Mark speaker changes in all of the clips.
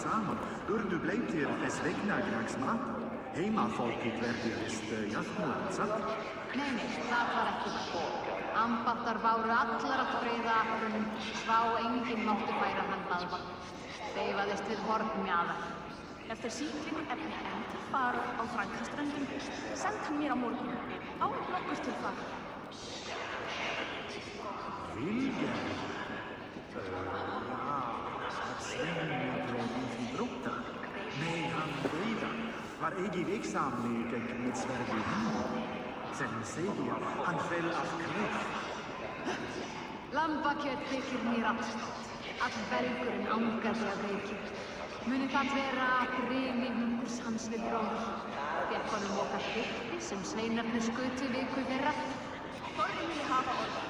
Speaker 1: samen. Urdu blijft hier es wegnagraaks maata. Heimafolkit verðist jachtmóð, satt?
Speaker 2: Nei, það var ekki. Ambattar báru allar að breiða akkurinn, svá enginn máttu færa hann baðvagn. Deyfaðist við hornmjaðar.
Speaker 3: Ef þeir síklingur efni enn til fara á Frankaströndum, send hann mér á morgun. Nokkur til fara.
Speaker 1: Vilja? Nee, han döda. Var ej verksamhet med Sverige. Sen säger han fell av kräft.
Speaker 2: Lambakjöt þykir mér allstótt. All belgurinn angaði af reiki. Muni það vera brimi hungurs hans við bróður. Fékk honum okkar þykki sem sveinarnir skutu viku þeirra.
Speaker 3: Þorri vilja hafa orðið.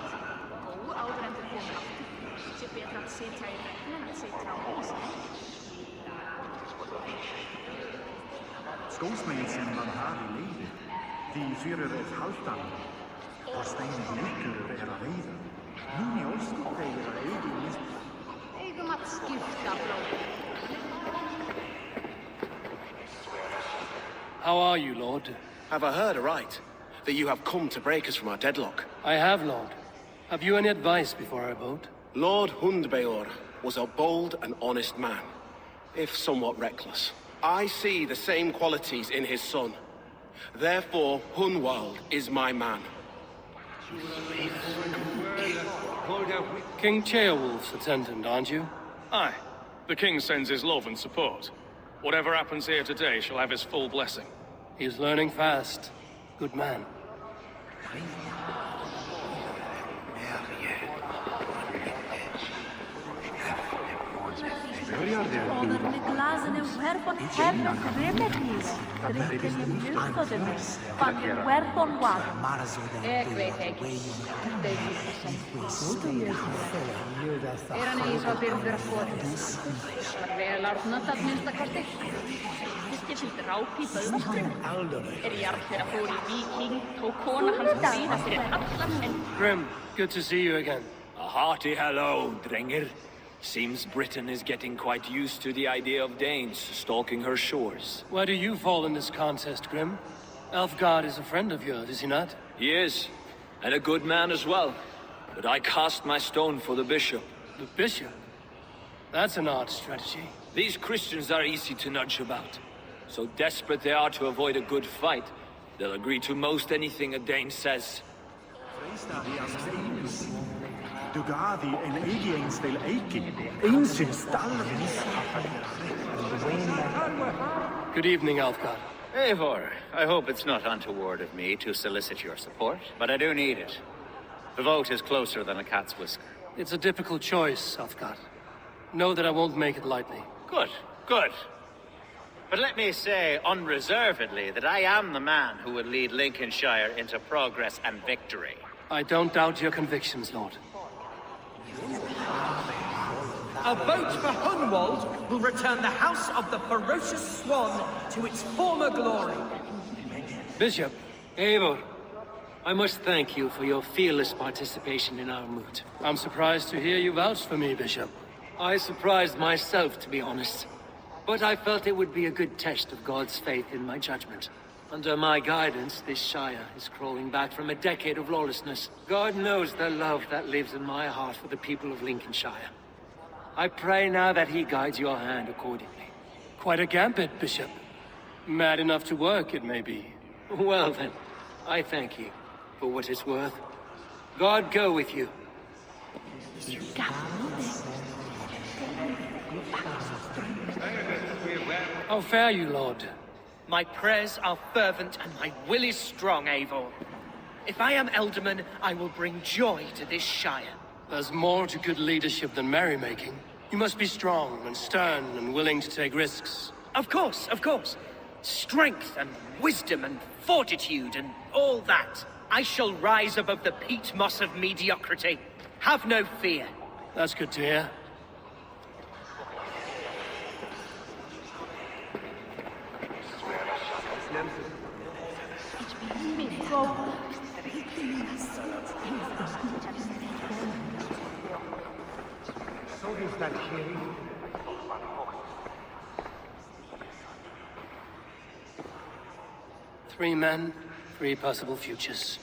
Speaker 3: Góð áður en þeir koma aftur. Sé betra að sitja í regn en að sitja á hósa.
Speaker 1: Skålsmännen var här i livet. De fyrer ett halvdan. Och steinen lyckor era vida. Nu ni också era egen.
Speaker 2: Eigum að skipta bróður.
Speaker 4: How are you, Lord?
Speaker 5: Have I heard aright that you have come to break us from our deadlock?
Speaker 4: I have, Lord. Have you any advice before I vote?
Speaker 5: Lord Hundbeor was a bold and honest man, if somewhat reckless. I see the same qualities in his son. Therefore, Hunwald is my man.
Speaker 4: King Ceolwulf's attendant, aren't you?
Speaker 6: Aye. The king sends his love and support. Whatever happens here today shall have his full blessing.
Speaker 4: He's learning fast. Good man.
Speaker 3: Onder glazen en werpen hebben remedies. Drinken je bloedstoffen van je werpen water.
Speaker 2: Ik weet ekki. Deze hann í svo byrður að skoða. Var vel árnat að minnsta kosti.
Speaker 3: Fyrst til dráp í Bölum. Jarl þeirra fór í Víking, tók kona hans sína fyrir allar en...
Speaker 4: Grim, good to see you again.
Speaker 7: A hearty hello, Drenger. Seems Britain is getting quite used to the idea of Danes stalking her shores.
Speaker 4: Where do you fall in this contest, Grim? Elfgard is a friend of yours, is he not?
Speaker 7: He is, and a good man as well. But I cast my stone for the bishop.
Speaker 4: The bishop? That's an odd strategy.
Speaker 7: These Christians are easy to nudge about. So desperate they are to avoid a good fight, they'll agree to most anything a Dane says.
Speaker 1: Dugadi en egen spel eiken. Insyn stalvis.
Speaker 4: Good evening, Elfgard.
Speaker 8: Eivor, I hope it's not untoward of me to solicit your support, but I do need it. The vote is closer than a cat's whisker.
Speaker 4: It's a difficult choice, Elfgard. Know that I won't make it lightly.
Speaker 8: Good, good. But let me say unreservedly that I am the man who would lead Lincolnshire into progress and victory.
Speaker 4: I don't doubt your convictions, Lord.
Speaker 9: A vote for Hunwald will return the House of the Ferocious Swan to its former glory.
Speaker 4: Bishop.
Speaker 10: Eivor, I must thank you for your fearless participation in our moot.
Speaker 4: I'm surprised to hear you vouch for me, Bishop.
Speaker 10: I surprised myself, to be honest. But I felt it would be a good test of God's faith in my judgment. Under my guidance, this Shire is crawling back from a decade of lawlessness. God knows the love that lives in my heart for the people of Lincolnshire. I pray now that he guides your hand accordingly.
Speaker 4: Quite a gambit, Bishop. Mad enough to work, it may be.
Speaker 10: Well then, I thank you for what it's worth. God go with you.
Speaker 4: How fare you, Lord?
Speaker 9: My prayers are fervent and my will is strong, Eivor. If I am Elderman, I will bring joy to this Shire.
Speaker 4: There's more to good leadership than merrymaking. You must be strong and stern and willing to take risks.
Speaker 9: Of course, of course. Strength and wisdom and fortitude and all that. I shall rise above the peat moss of mediocrity. Have no fear.
Speaker 4: That's good to hear. 3 men, 3 possible futures.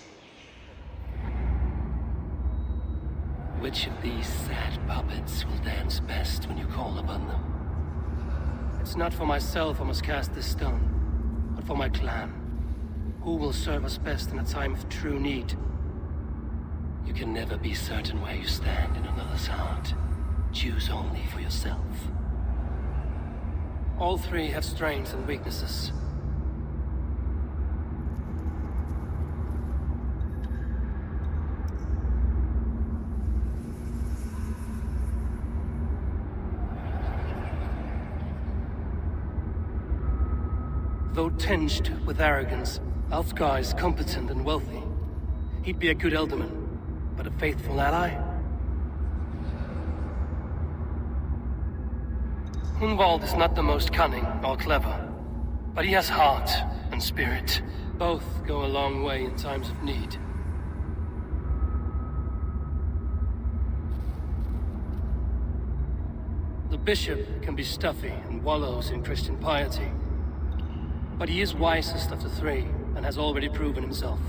Speaker 4: Which of these sad puppets will dance best when you call upon them? It's not for myself I must cast this stone, but for my clan. Who will serve us best in a time of true need? You can never be certain where you stand in another's heart. Choose only for yourself. All 3 have strengths and weaknesses. Though tinged with arrogance, Alfgar is competent and wealthy. He'd be a good elderman, but a faithful ally? Hunwald is not the most cunning or clever, but he has heart and spirit. Both go a long way in times of need. The bishop can be stuffy and wallows in Christian piety, but he is wisest of the 3 and has already proven himself.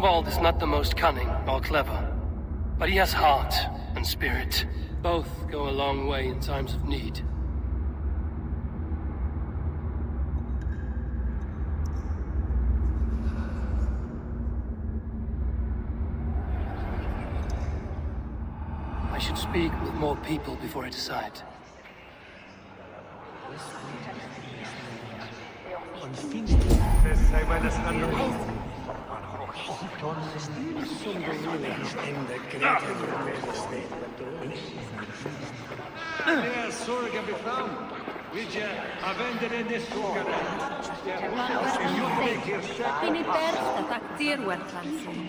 Speaker 4: Hunwald is not the most cunning or clever, but he has heart and spirit. Both go a long way in times of need. I should speak with more people before I decide.
Speaker 2: Pinipersta taktir werklansen.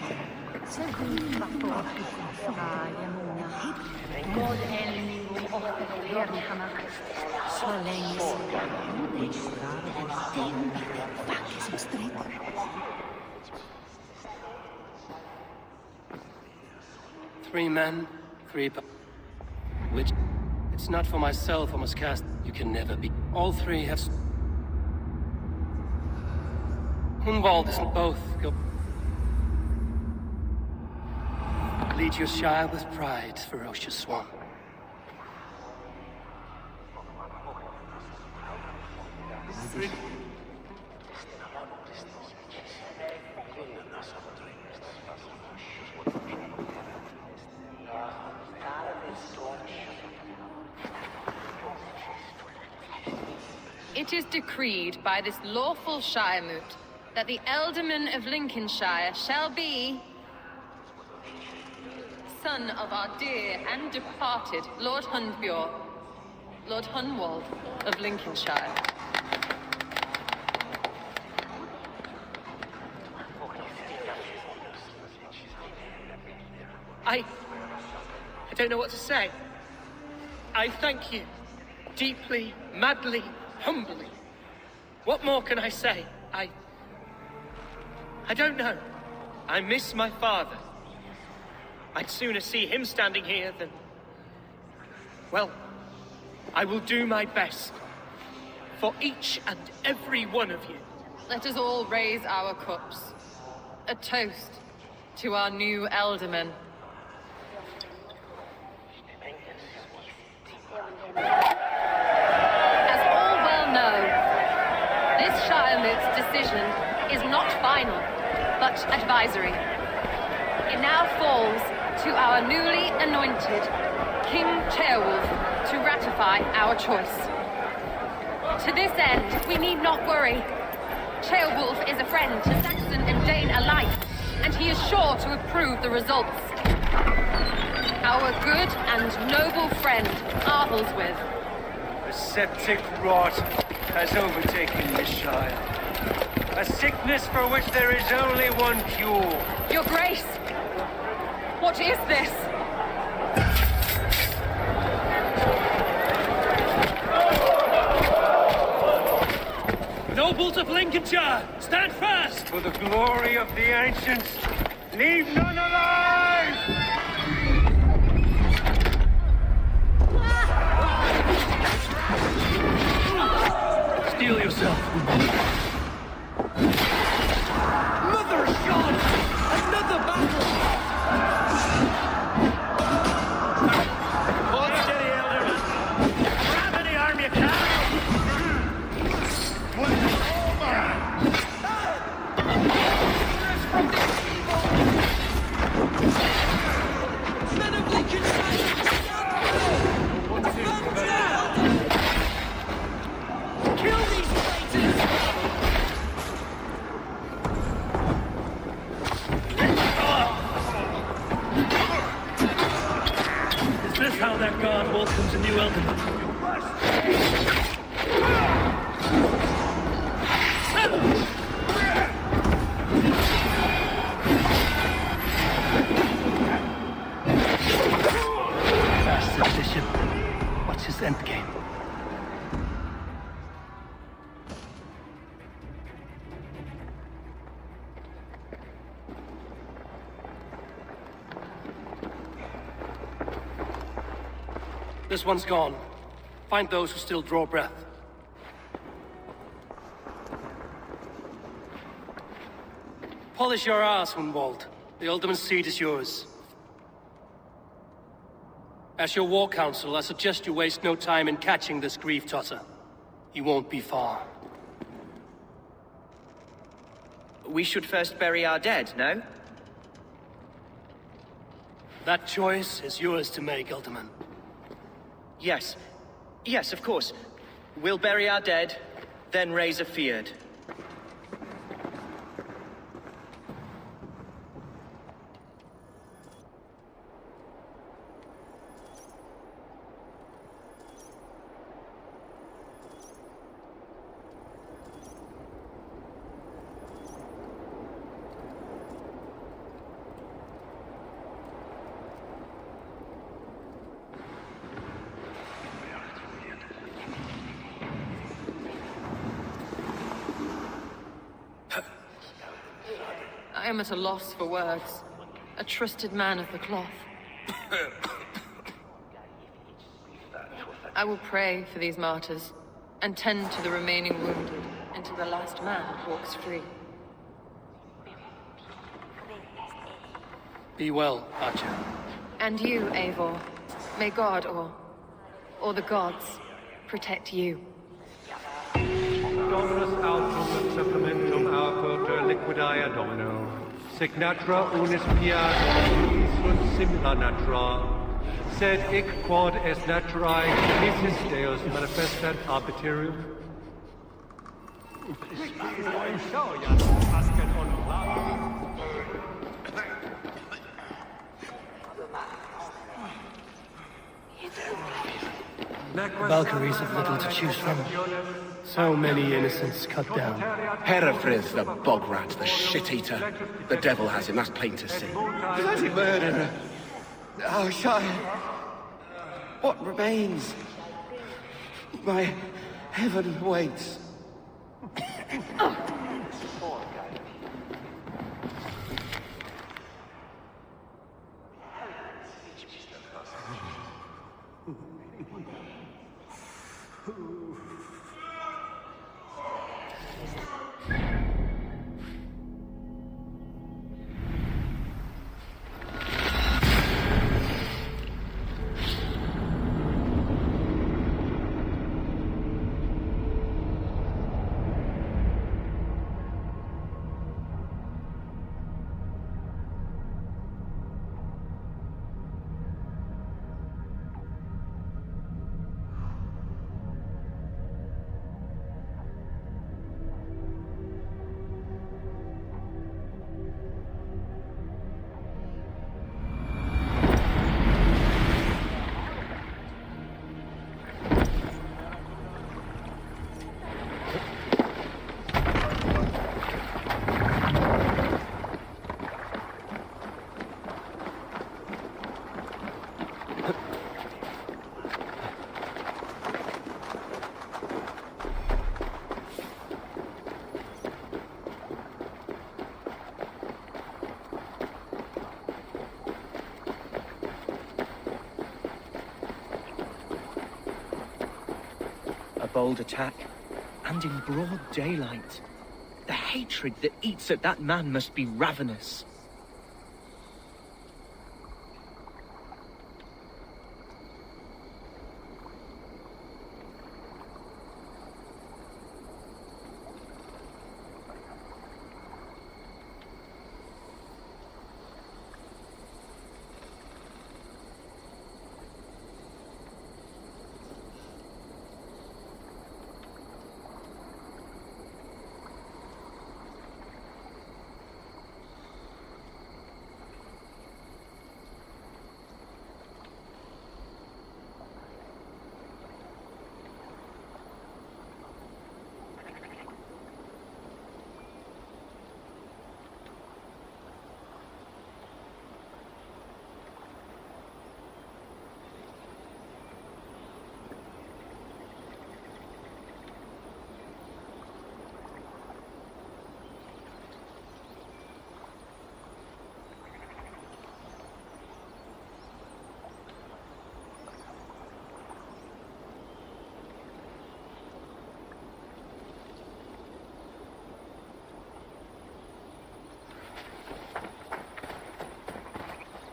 Speaker 2: God elning och herrarna. Så länge som facket som strider.
Speaker 4: Three men, which it's not for myself I must cast. You can never be. All three have. Hunwald is both go. Lead your shire with pride, ferocious swan.
Speaker 11: It is decreed by this lawful shiremoot that the Ealdorman of Lincolnshire shall be son of our dear and departed Lord Hundbjorn, Lord Hunwald of Lincolnshire.
Speaker 10: I don't know what to say. I thank you. Deeply, madly, humbly. What more can I say? I don't know. I miss my father. I'd sooner see him standing here than... Well, I will do my best. For each and every one of you.
Speaker 11: Let us all raise our cups. A toast to our new Ealdorman. As all well know, this shiremoot's decision is not final, but advisory. It now falls to our newly anointed King Ceolwulf to ratify our choice. To this end, we need not worry. Ceolwulf is a friend to Saxon and Dane alike, and he is sure to approve the results. Our good and noble friend, Arthelswith.
Speaker 12: A septic rot has overtaken this shire. A sickness for which there is only one cure.
Speaker 11: Your Grace! What is this?
Speaker 12: Nobles of Lincolnshire, stand fast! For the glory of the ancients, leave none alive!
Speaker 4: Steel yourself.
Speaker 12: Mother God! Another battle!
Speaker 8: Hold steady, Ealdorman. Grab any arm you can.
Speaker 12: Men of Lincolnshire! Kill these traitors!
Speaker 4: Is this how that god welcomes a new Ealdorman? Bastard bishop. What's his endgame? This one's gone. Find those who still draw breath. Polish your arse, Hunwald. The Alderman's seat is yours. As your war council, I suggest you waste no time in catching this grief tosser. He won't be far.
Speaker 9: We should first bury our dead, no?
Speaker 4: That choice is yours to make, Alderman.
Speaker 9: Yes. Yes, of course. We'll bury our dead, then raise a feared.
Speaker 11: I am at a loss for words. A trusted man of the cloth. I will pray for these martyrs, and tend to the remaining wounded, until the last man walks free.
Speaker 4: Be well, Archer.
Speaker 11: And you, Eivor. May God, or the gods, protect you.
Speaker 12: Dominus autum et supplementum autor liquidae domino. Signatra unis pia domini sunt simila natura. Sed hic quod est naturae Genesis Deus manifestat arbitrium.
Speaker 4: Valkyries have little to choose from. So many innocents cut down.
Speaker 5: Herefrith, the bog rat, the shit-eater. The devil has him, that's plain to see.
Speaker 13: Bloody murderer! Oh, Shire! What remains? My heaven waits.
Speaker 9: Bold attack, and in broad daylight. The hatred that eats at that man must be ravenous.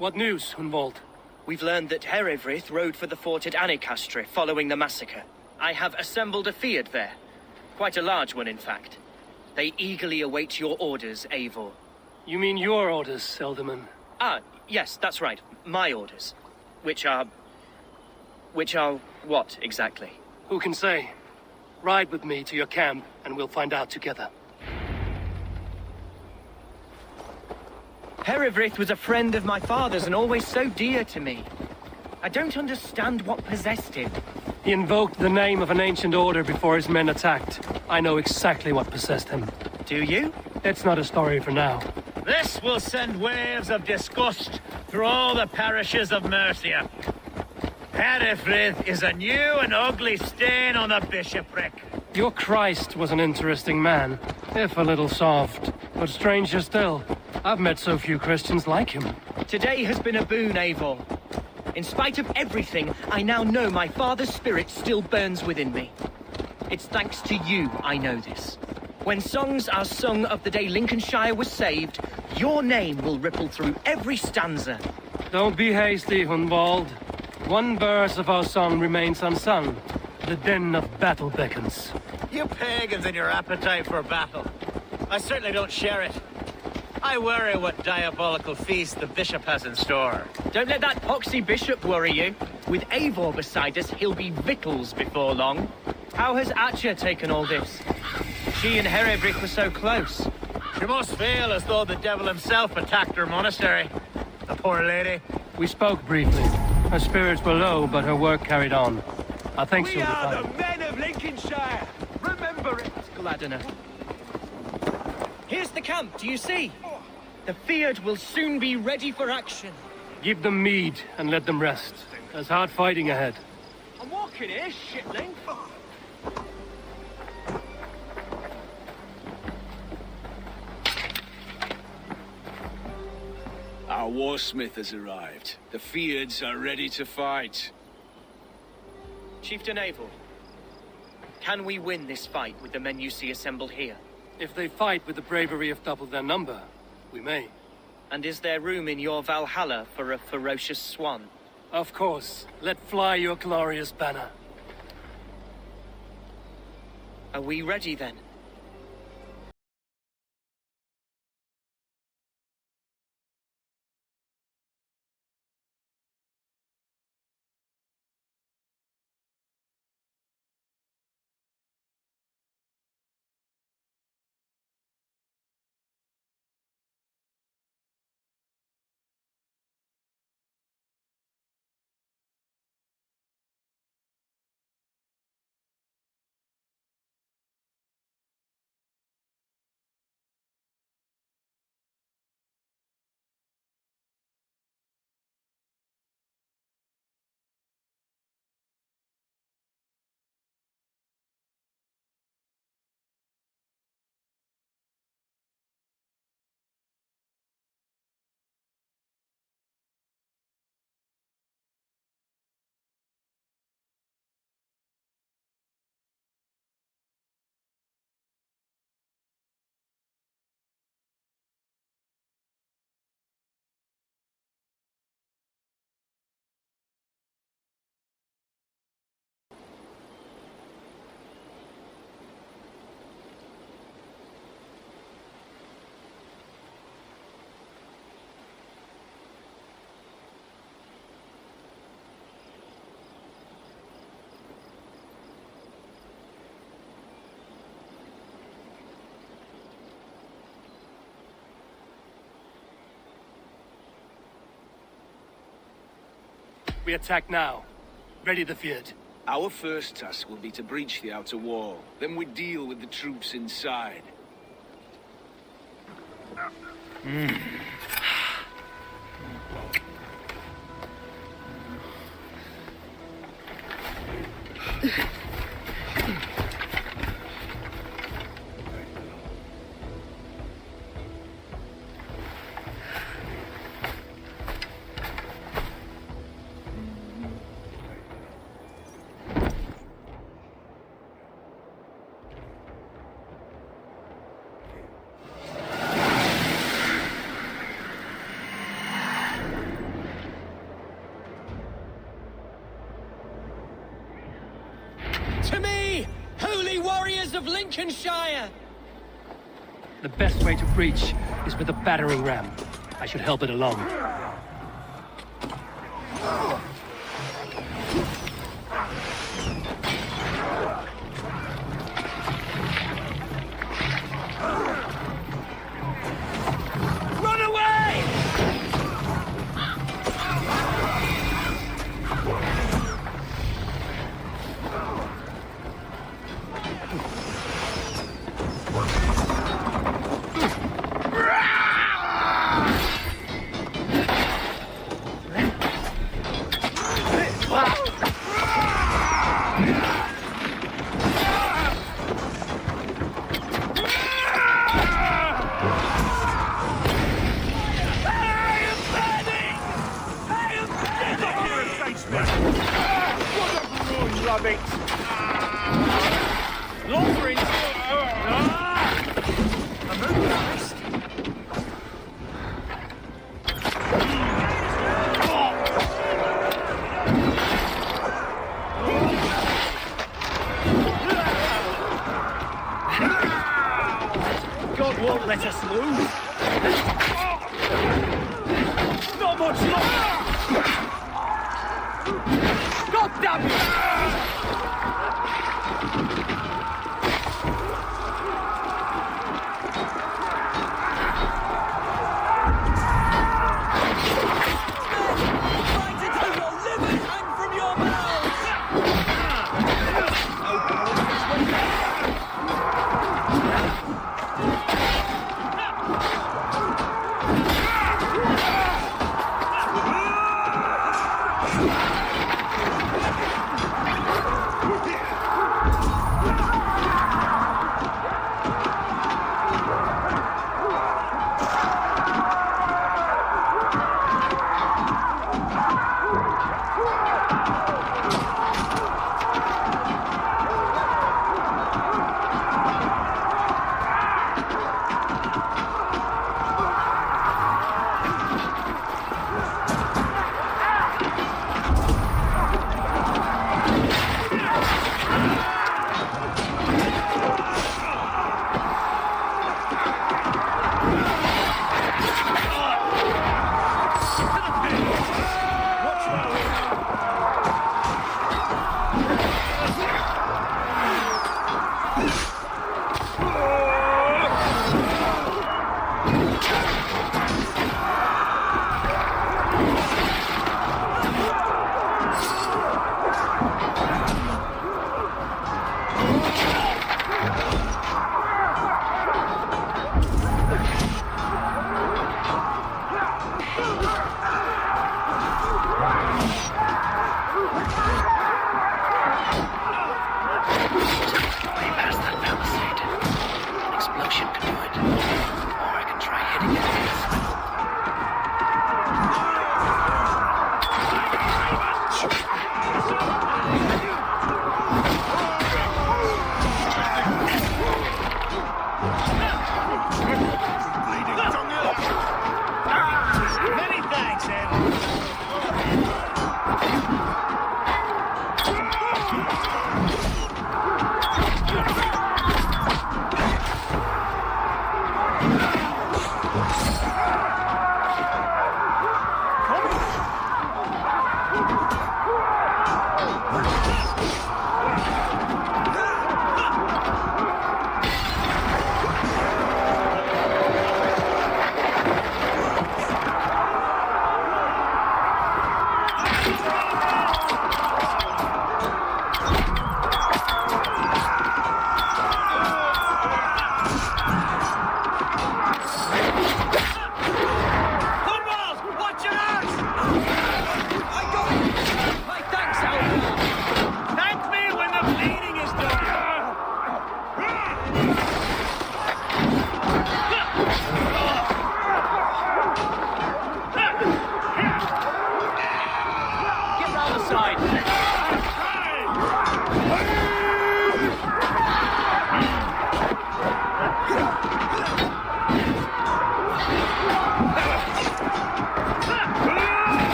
Speaker 4: What news, Hunwald?
Speaker 9: We've learned that Herewrith rode for the fort at Annikastre following the massacre. I have assembled a field there. Quite a large one, in fact. They eagerly await your orders, Eivor.
Speaker 4: You mean your orders, Elderman?
Speaker 9: Ah, yes, that's right. My orders. Which are what, exactly?
Speaker 4: Who can say? Ride with me to your camp, and we'll find out together.
Speaker 9: Herewrith was a friend of my father's and always so dear to me. I don't understand what possessed him.
Speaker 4: He invoked the name of an ancient order before his men attacked. I know exactly what possessed him.
Speaker 9: Do you?
Speaker 4: It's not a story for now.
Speaker 8: This will send waves of disgust through all the parishes of Mercia. Herewrith is a new and ugly stain on the bishopric.
Speaker 4: Your Christ was an interesting man, if a little soft. But stranger still, I've met so few Christians like him.
Speaker 9: Today has been a boon, Eivor. In spite of everything, I now know my father's spirit still burns within me. It's thanks to you I know this. When songs are sung of the day Lincolnshire was saved, your name will ripple through every stanza.
Speaker 4: Don't be hasty, Hunwald. One verse of our song remains unsung. The din of battle beckons.
Speaker 8: You pagans and your appetite for battle. I certainly don't share it. I worry what diabolical feast the bishop has in store.
Speaker 9: Don't let that poxy bishop worry you. With Eivor beside us, he'll be victuals before long. How has Atcha taken all this? She and Herewrith were so close.
Speaker 8: She must feel as though the devil himself attacked her monastery. The poor lady.
Speaker 4: We spoke briefly. Her spirits were low, but her work carried on. I think she'll be fine.
Speaker 8: We are the men of Lincolnshire! Remember it!
Speaker 9: Gladdener. Here's the camp, do you see? The Fiat will soon be ready for action.
Speaker 4: Give them mead and let them rest. There's hard fighting ahead.
Speaker 8: I'm walking here, shitling.
Speaker 14: Our warsmith has arrived. The Fiats are ready to fight.
Speaker 9: Chieftain Eivor, can we win this fight with the men you see assembled here?
Speaker 4: If they fight with the bravery of double their number, we may.
Speaker 9: And is there room in your Valhalla for a ferocious swan?
Speaker 4: Of course. Let fly your glorious banner.
Speaker 9: Are we ready then?
Speaker 4: We attack now. Ready the Fiat.
Speaker 14: Our first task will be to breach the outer wall. Then we deal with the troops inside.
Speaker 9: warriors of Lincolnshire!
Speaker 4: The best way to breach is with a battering ram. I should help it along.
Speaker 9: Run away!
Speaker 8: God won't let us lose. Not much longer. God damn it!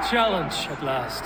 Speaker 4: Challenge at last.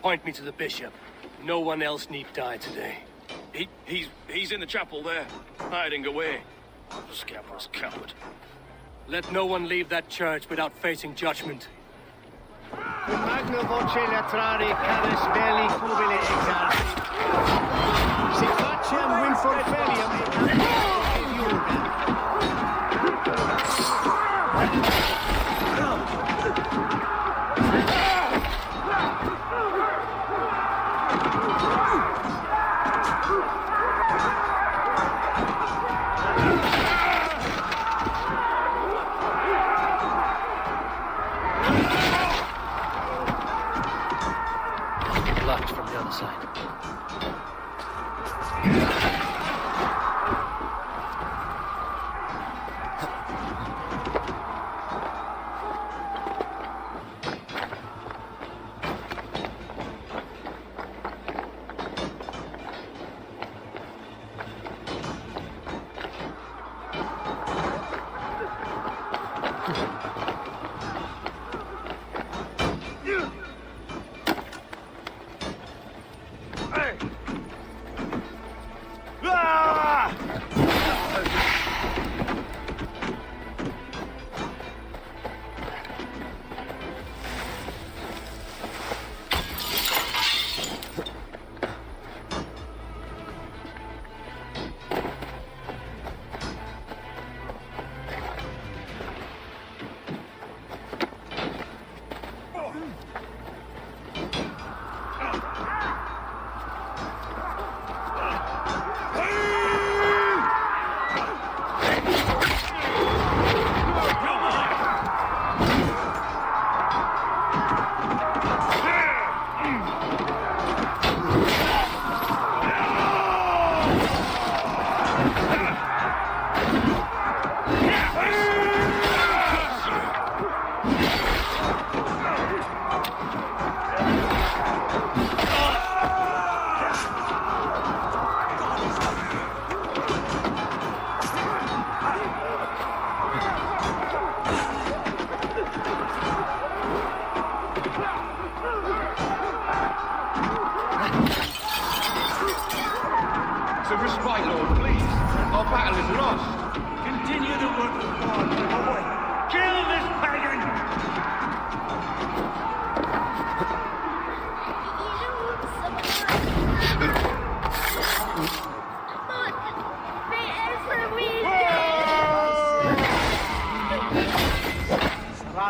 Speaker 4: Point me to the bishop. No one else need die today.
Speaker 6: He's in the chapel there, hiding away. Scabrous coward.
Speaker 4: Let no one leave that church without facing judgment.
Speaker 8: Magno voce latrare caris belli cubile exalti. Si facciam winforfelium et
Speaker 4: Locked from the other side.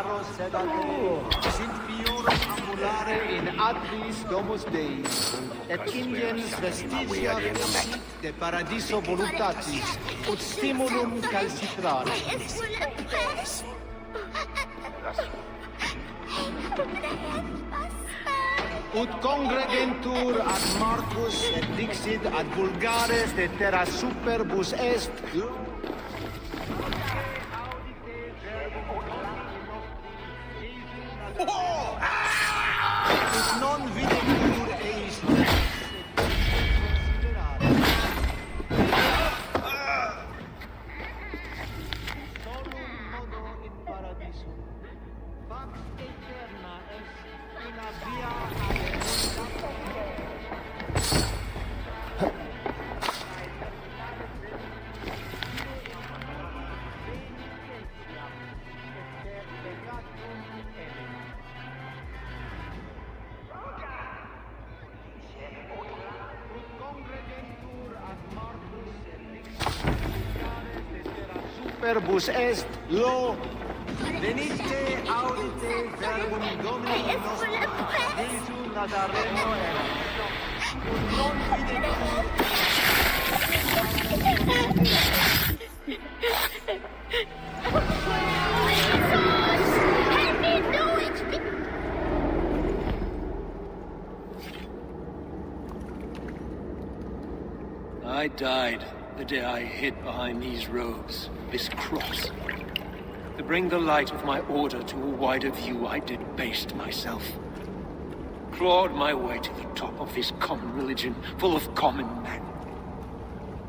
Speaker 15: Claros sedate, sint fiorum ambulare in advis domus Dei, et ingens vestigia de paradiso voluptatis, ut stimulum calcitrare. Ut congregentur ad Marcus et dixit ad vulgares de terra superbus est. Ut non videtur eis. Solum modo in paradiso. Pax eterna est una via superbus est lo. Venite audite verbum Domini nostrum, Jesu Nazareno erat. Non videtur.
Speaker 10: I died the day I hid behind these robes, this cross. To bring the light of my order to a wider view, I debased myself. Clawed my way to the top of this common religion, full of common men.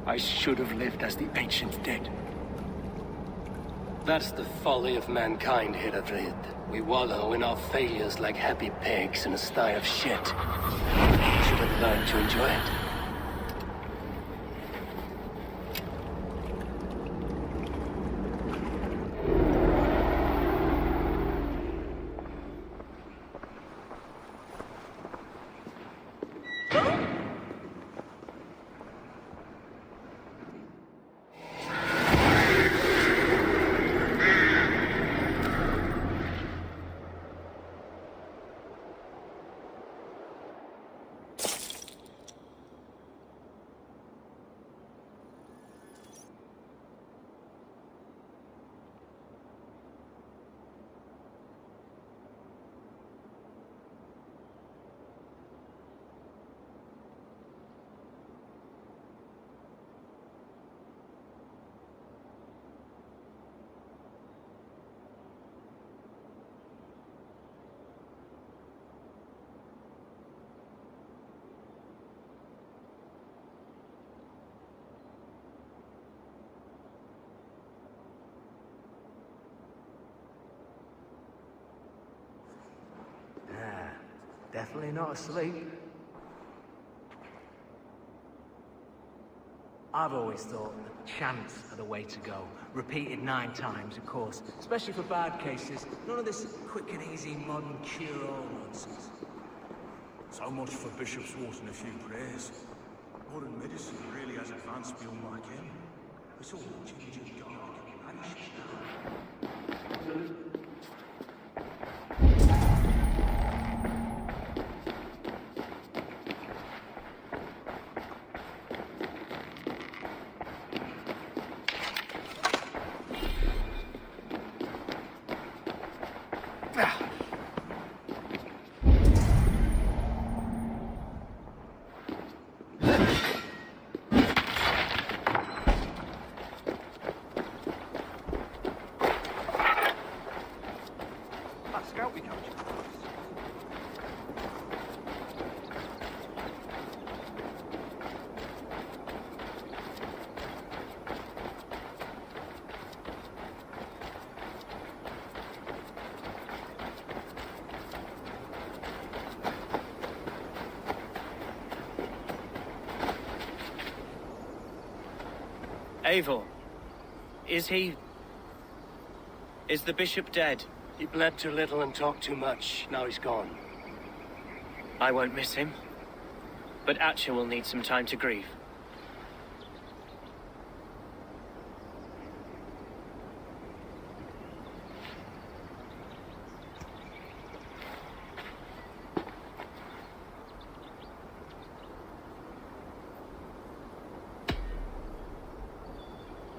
Speaker 10: I should have lived as the ancient dead.
Speaker 4: That's the folly of mankind, Hidavrid. We wallow in our failures like happy pigs in a sty of shit. We should have learned to enjoy it.
Speaker 1: Definitely not asleep. I've always thought that chants are the way to go. Repeated 9 times, of course. Especially for bad cases. None of this quick and easy modern cure-all nonsense.
Speaker 16: So much for Bishop's Wart and a few prayers. Modern medicine really has advanced beyond my ken. It's all ginger garlic and radishes now.
Speaker 9: Eivor, is the bishop dead?
Speaker 4: He bled too little and talked too much. Now he's gone.
Speaker 9: I won't miss him. But Atcha will need some time to grieve.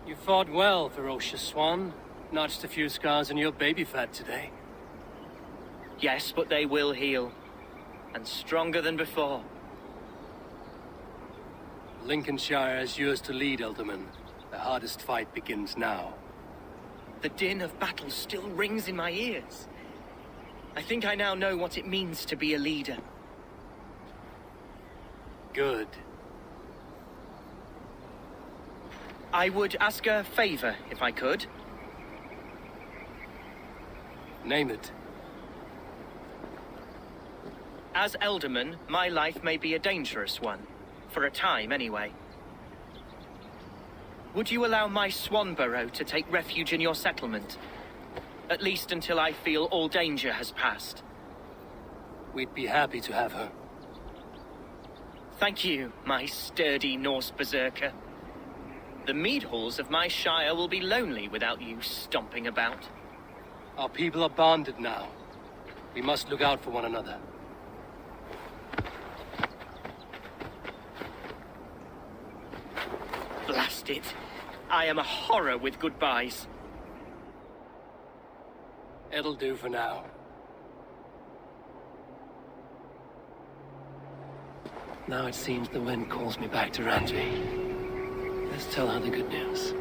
Speaker 4: You fought well, ferocious swan. Notched a few scars on your baby fat today.
Speaker 9: Yes, but they will heal. And stronger than before.
Speaker 4: Lincolnshire is yours to lead, Elderman. The hardest fight begins now.
Speaker 9: The din of battle still rings in my ears. I think I now know what it means to be a leader.
Speaker 4: Good.
Speaker 9: I would ask a favor, if I could.
Speaker 4: Name it.
Speaker 9: As Elderman, my life may be a dangerous one. For a time, anyway. Would you allow my Swanborough to take refuge in your settlement? At least until I feel all danger has passed.
Speaker 4: We'd be happy to have her.
Speaker 9: Thank you, my sturdy Norse berserker. The mead halls of my shire will be lonely without you stomping about.
Speaker 4: Our people are bonded now. We must look out for one another.
Speaker 9: Blast it. I am a horror with goodbyes.
Speaker 4: It'll do for now. Now it seems the wind calls me back to Ranji. Let's tell her the good news.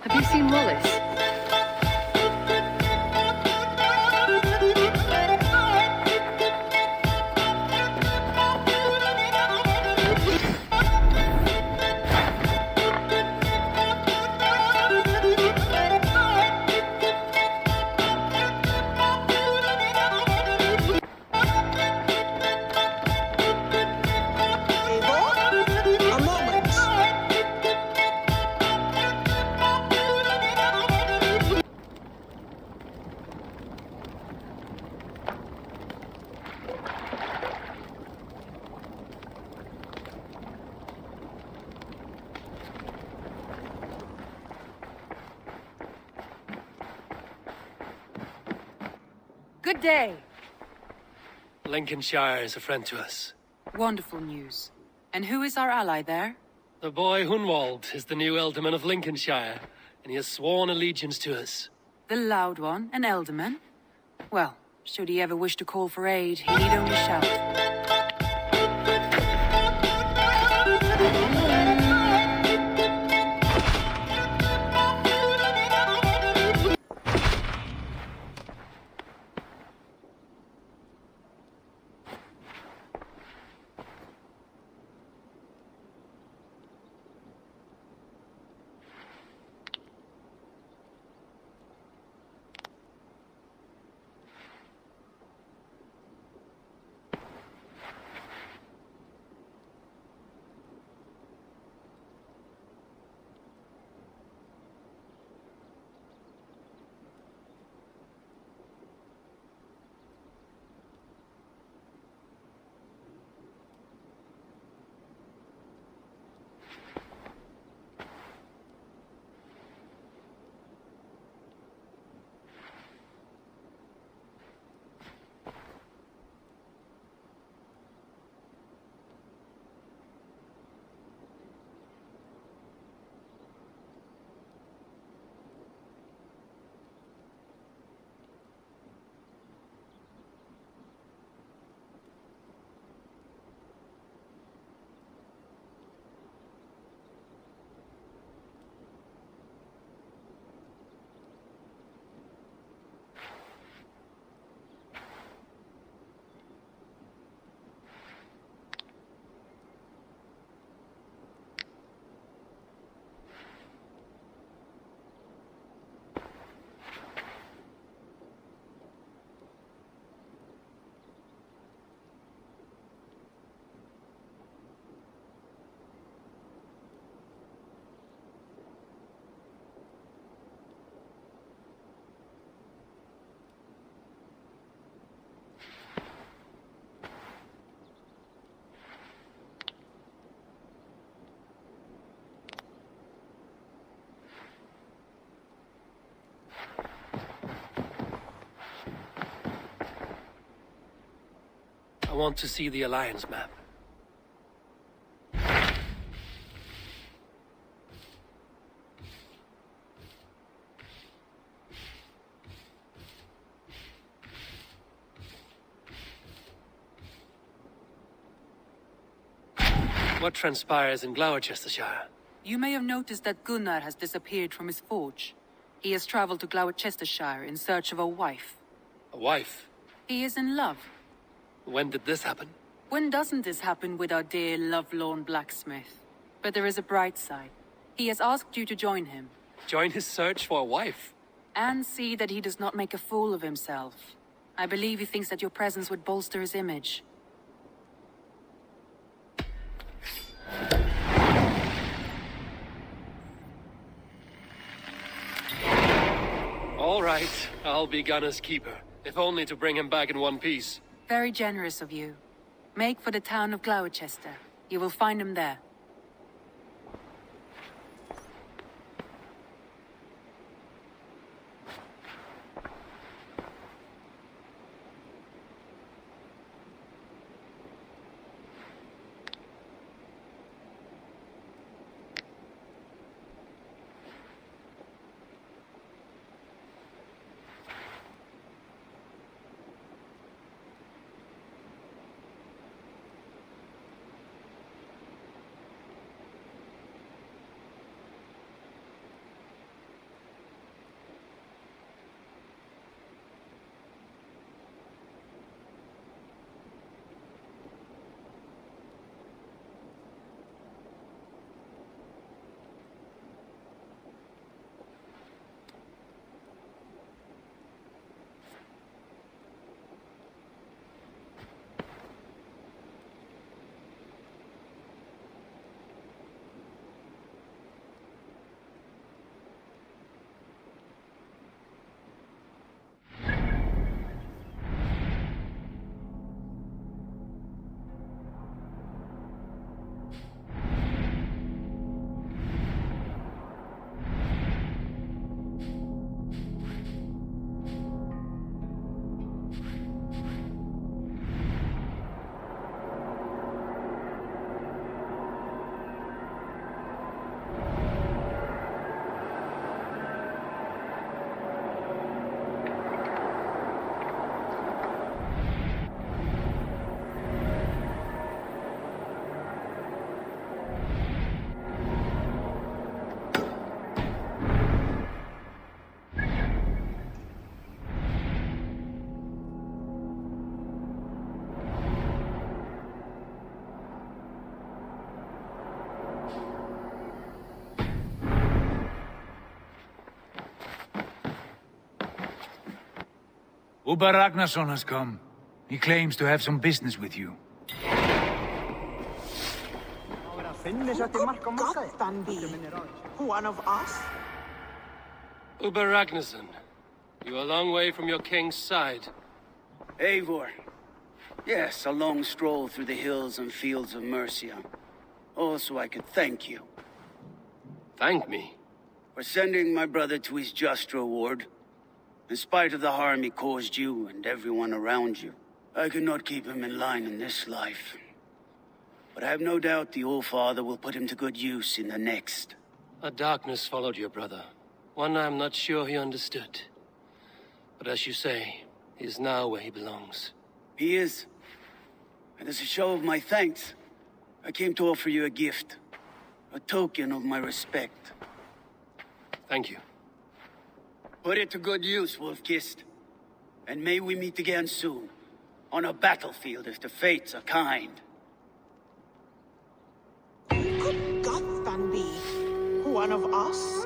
Speaker 11: Have you seen Wallace?
Speaker 17: Good day.
Speaker 4: Lincolnshire is a friend to us.
Speaker 17: Wonderful news. And who is our ally there?
Speaker 4: The boy Hunwald is the new Ealdorman of Lincolnshire, and he has sworn allegiance to us.
Speaker 17: The loud one, an Ealdorman? Well, should he ever wish to call for aid, he need only shout.
Speaker 4: I want to see the Alliance map. What transpires in Gloucestershire?
Speaker 17: You may have noticed that Gunnar has disappeared from his forge. He has traveled to Gloucestershire in search of a wife.
Speaker 4: A wife?
Speaker 17: He is in love.
Speaker 4: When did this happen?
Speaker 17: When doesn't this happen with our dear lovelorn blacksmith? But there is a bright side. He has asked you to join him.
Speaker 4: Join his search for a wife?
Speaker 17: And see that he does not make a fool of himself. I believe he thinks that your presence would bolster his image.
Speaker 4: All right, I'll be Gunner's keeper, if only to bring him back in one piece.
Speaker 17: Very generous of you. Make for the town of Gloucester. You will find him there.
Speaker 8: Uber Ragnarsson has come. He claims to have some business with you.
Speaker 18: One of us?
Speaker 4: Uber Ragnarsson, you're a long way from your king's side.
Speaker 19: Eivor. Yes, a long stroll through the hills and fields of Mercia. Also, I could thank you.
Speaker 4: Thank me?
Speaker 19: For sending my brother to his just reward. In spite of the harm he caused you and everyone around you, I could not keep him in line in this life. But I have no doubt the Old Father will put him to good use in the next.
Speaker 4: A darkness followed your brother. One I am not sure he understood. But as you say, he is now where he belongs.
Speaker 19: He is. And as a show of my thanks, I came to offer you a gift. A token of my respect.
Speaker 4: Thank you.
Speaker 19: Put it to good use, Wolf-Kissed. And may we meet again soon. On a battlefield if the fates are kind.
Speaker 18: Could God then be one of us?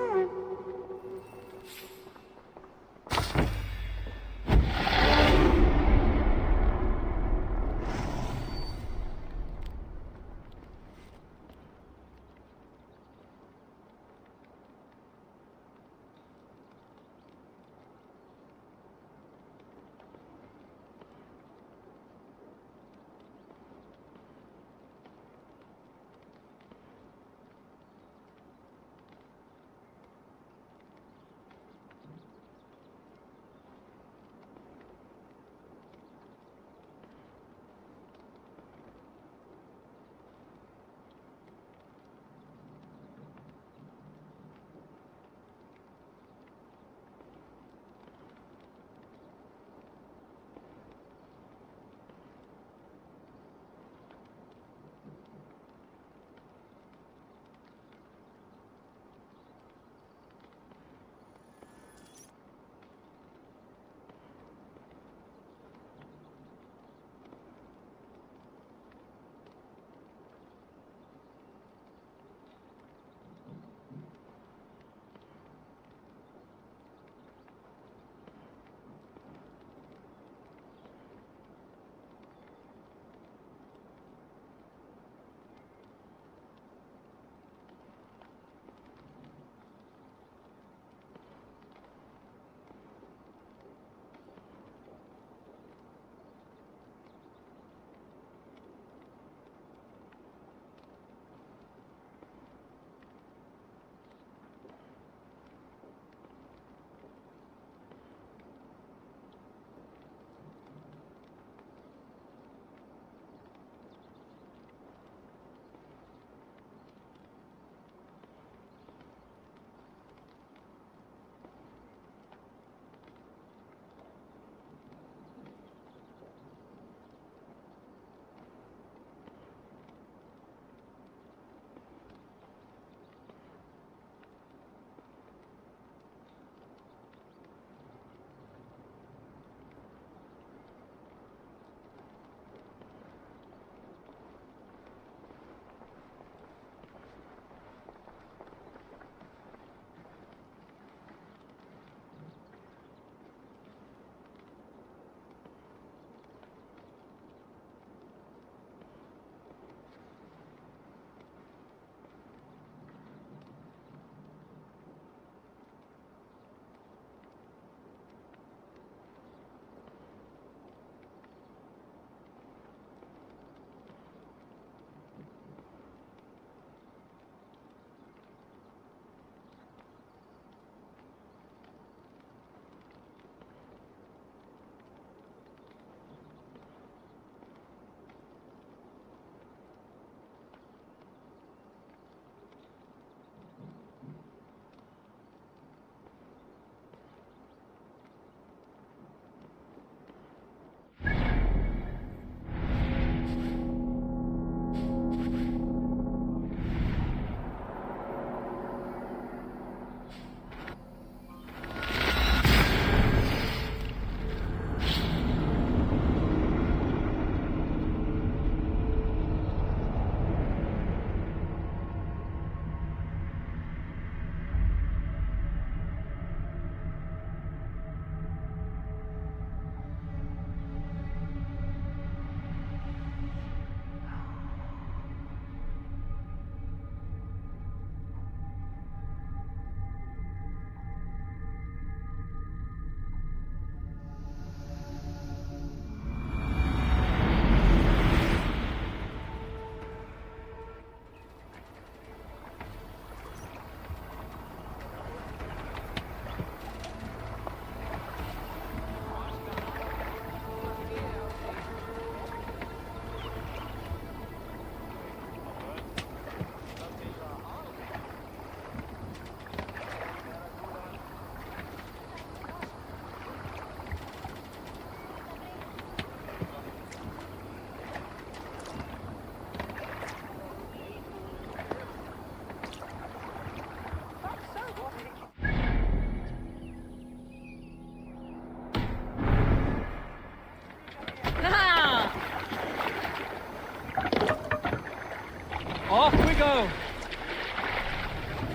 Speaker 8: we go!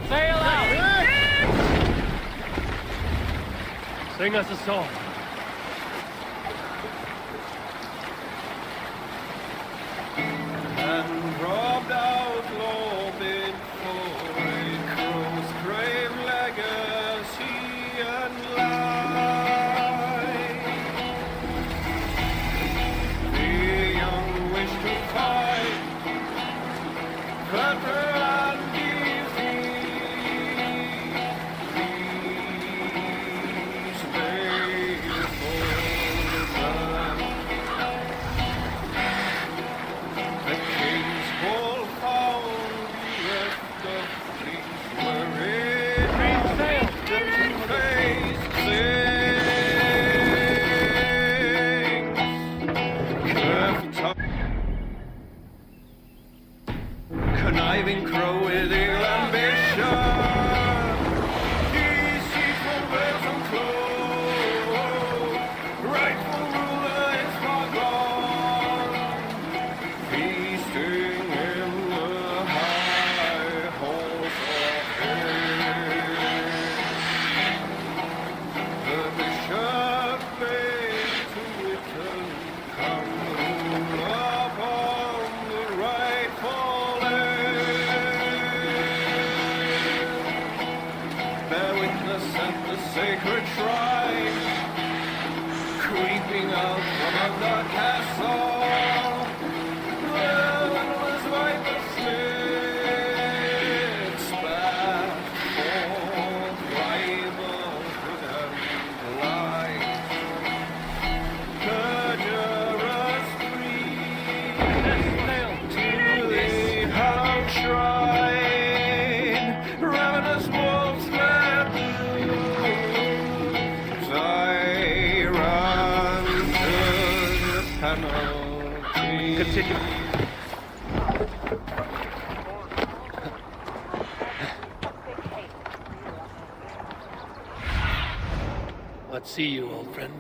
Speaker 8: Sail out! Sing us a song.
Speaker 12: And robbed out Lobin for a crow's grave legacy and life. The young wish to fight, conquer and conniving crow with ill ambition, deceitful ways and close, rightful ruler is far gone, feasting in the high halls of his. The bishop bade to return, come upon the rightful at the sacred shrine, creeping out from under castle, well, it was like the smith spat forth rivalhood and light, perjurous breed to the hallowed shrine, ravenous wolves fled.
Speaker 8: Continue.
Speaker 4: Let's see you, old friend.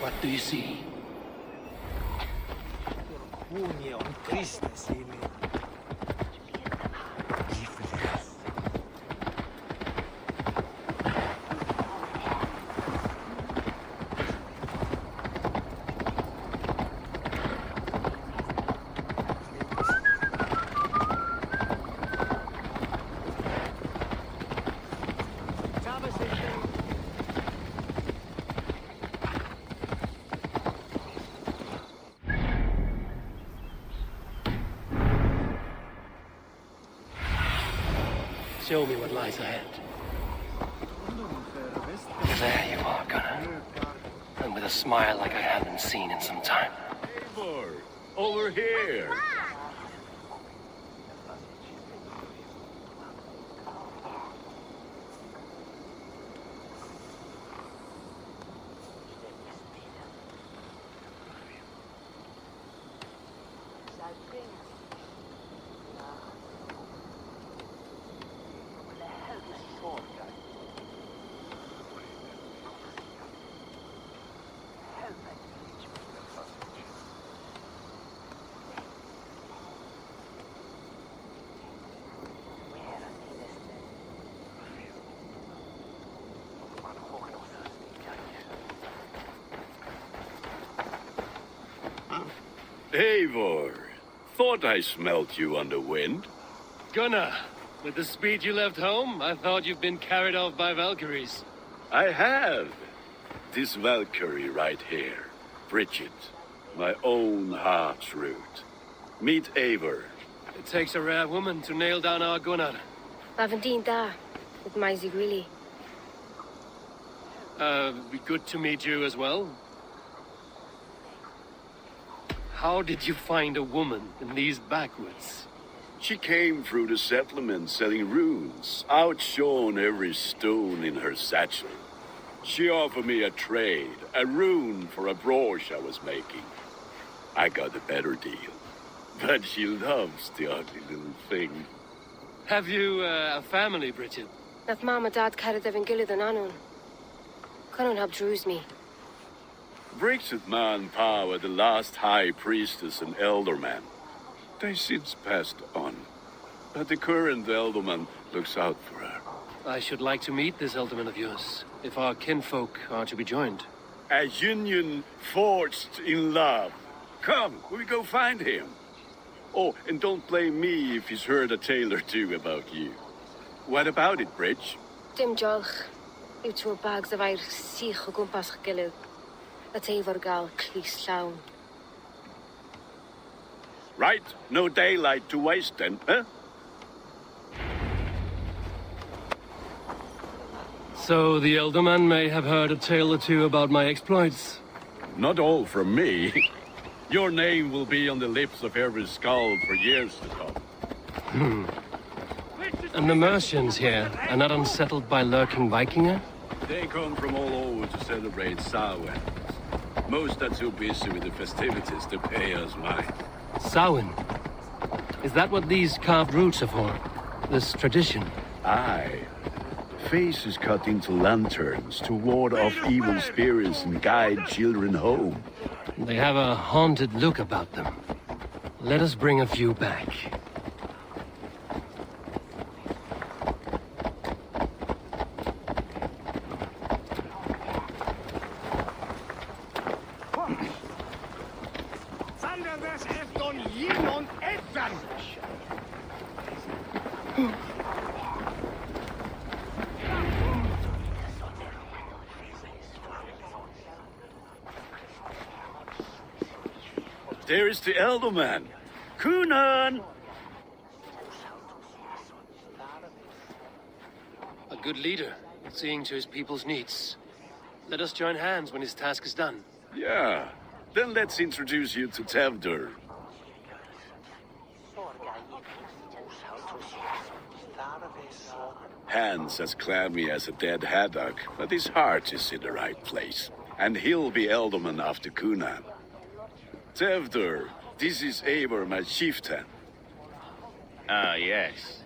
Speaker 4: What do you see? Show me what lies ahead. There you are, Gunnar. And with a smile like I haven't seen in some time.
Speaker 20: Over here. Eivor, thought I smelt you on the wind.
Speaker 4: Gunnar, with the speed you left home, I thought you'd been carried off by Valkyries.
Speaker 20: I have. This Valkyrie right here, Bridget, my own heart's root. Meet Eivor.
Speaker 4: It takes a rare woman to nail down our Gunnar.
Speaker 11: Lavendine da, with my Zigrili.
Speaker 4: Be good to meet you as well. How did you find a woman in these backwoods?
Speaker 20: She came through the settlement selling runes, outshone every stone in her satchel. She offered me a trade, a rune for a brooch I was making. I got a better deal, but she loves the ugly little thing.
Speaker 4: Have you a family, Bridget?
Speaker 11: Nath Mom and Dad carried them in Gilad and Anun. Couldn't help druise me.
Speaker 20: Bridget Man Pa were the last high priestess and elderman. They since passed on, but the current elderman looks out for her.
Speaker 4: I should like to meet this elderman of yours, if our kinfolk are to be joined.
Speaker 20: A union forged in love. Come, we go find him. Oh, and don't blame me if he's heard a tale or two about you. What about it, Bridge?
Speaker 11: Dim jolch. You two bags of air sich o gwmpas gilydd. That Eivor gal clis llawn.
Speaker 20: Right, no daylight to waste then, huh?
Speaker 4: So the elderman may have heard a tale or two about my exploits.
Speaker 20: Not all from me. Your name will be on the lips of every skull for years to come.
Speaker 4: And the Mercians here are not unsettled by lurking Vikinger?
Speaker 20: They come from all over to celebrate Samhain. Most are too busy with the festivities to pay us mind.
Speaker 4: Samhain? Is that what these carved roots are for? This tradition?
Speaker 20: Aye. Faces cut into lanterns to ward off evil spirits and guide children home.
Speaker 4: They have a haunted look about them. Let us bring a few back.
Speaker 20: There is the elderman. Kunan!
Speaker 4: A good leader, seeing to his people's needs. Let us join hands when his task is done.
Speaker 20: Yeah. Then let's introduce you to Tevdur. Hans as clammy as a dead haddock, but his heart is in the right place. And he'll be elderman after Kunan. Tevdur, this is Eivor, my chieftain.
Speaker 21: Ah, yes.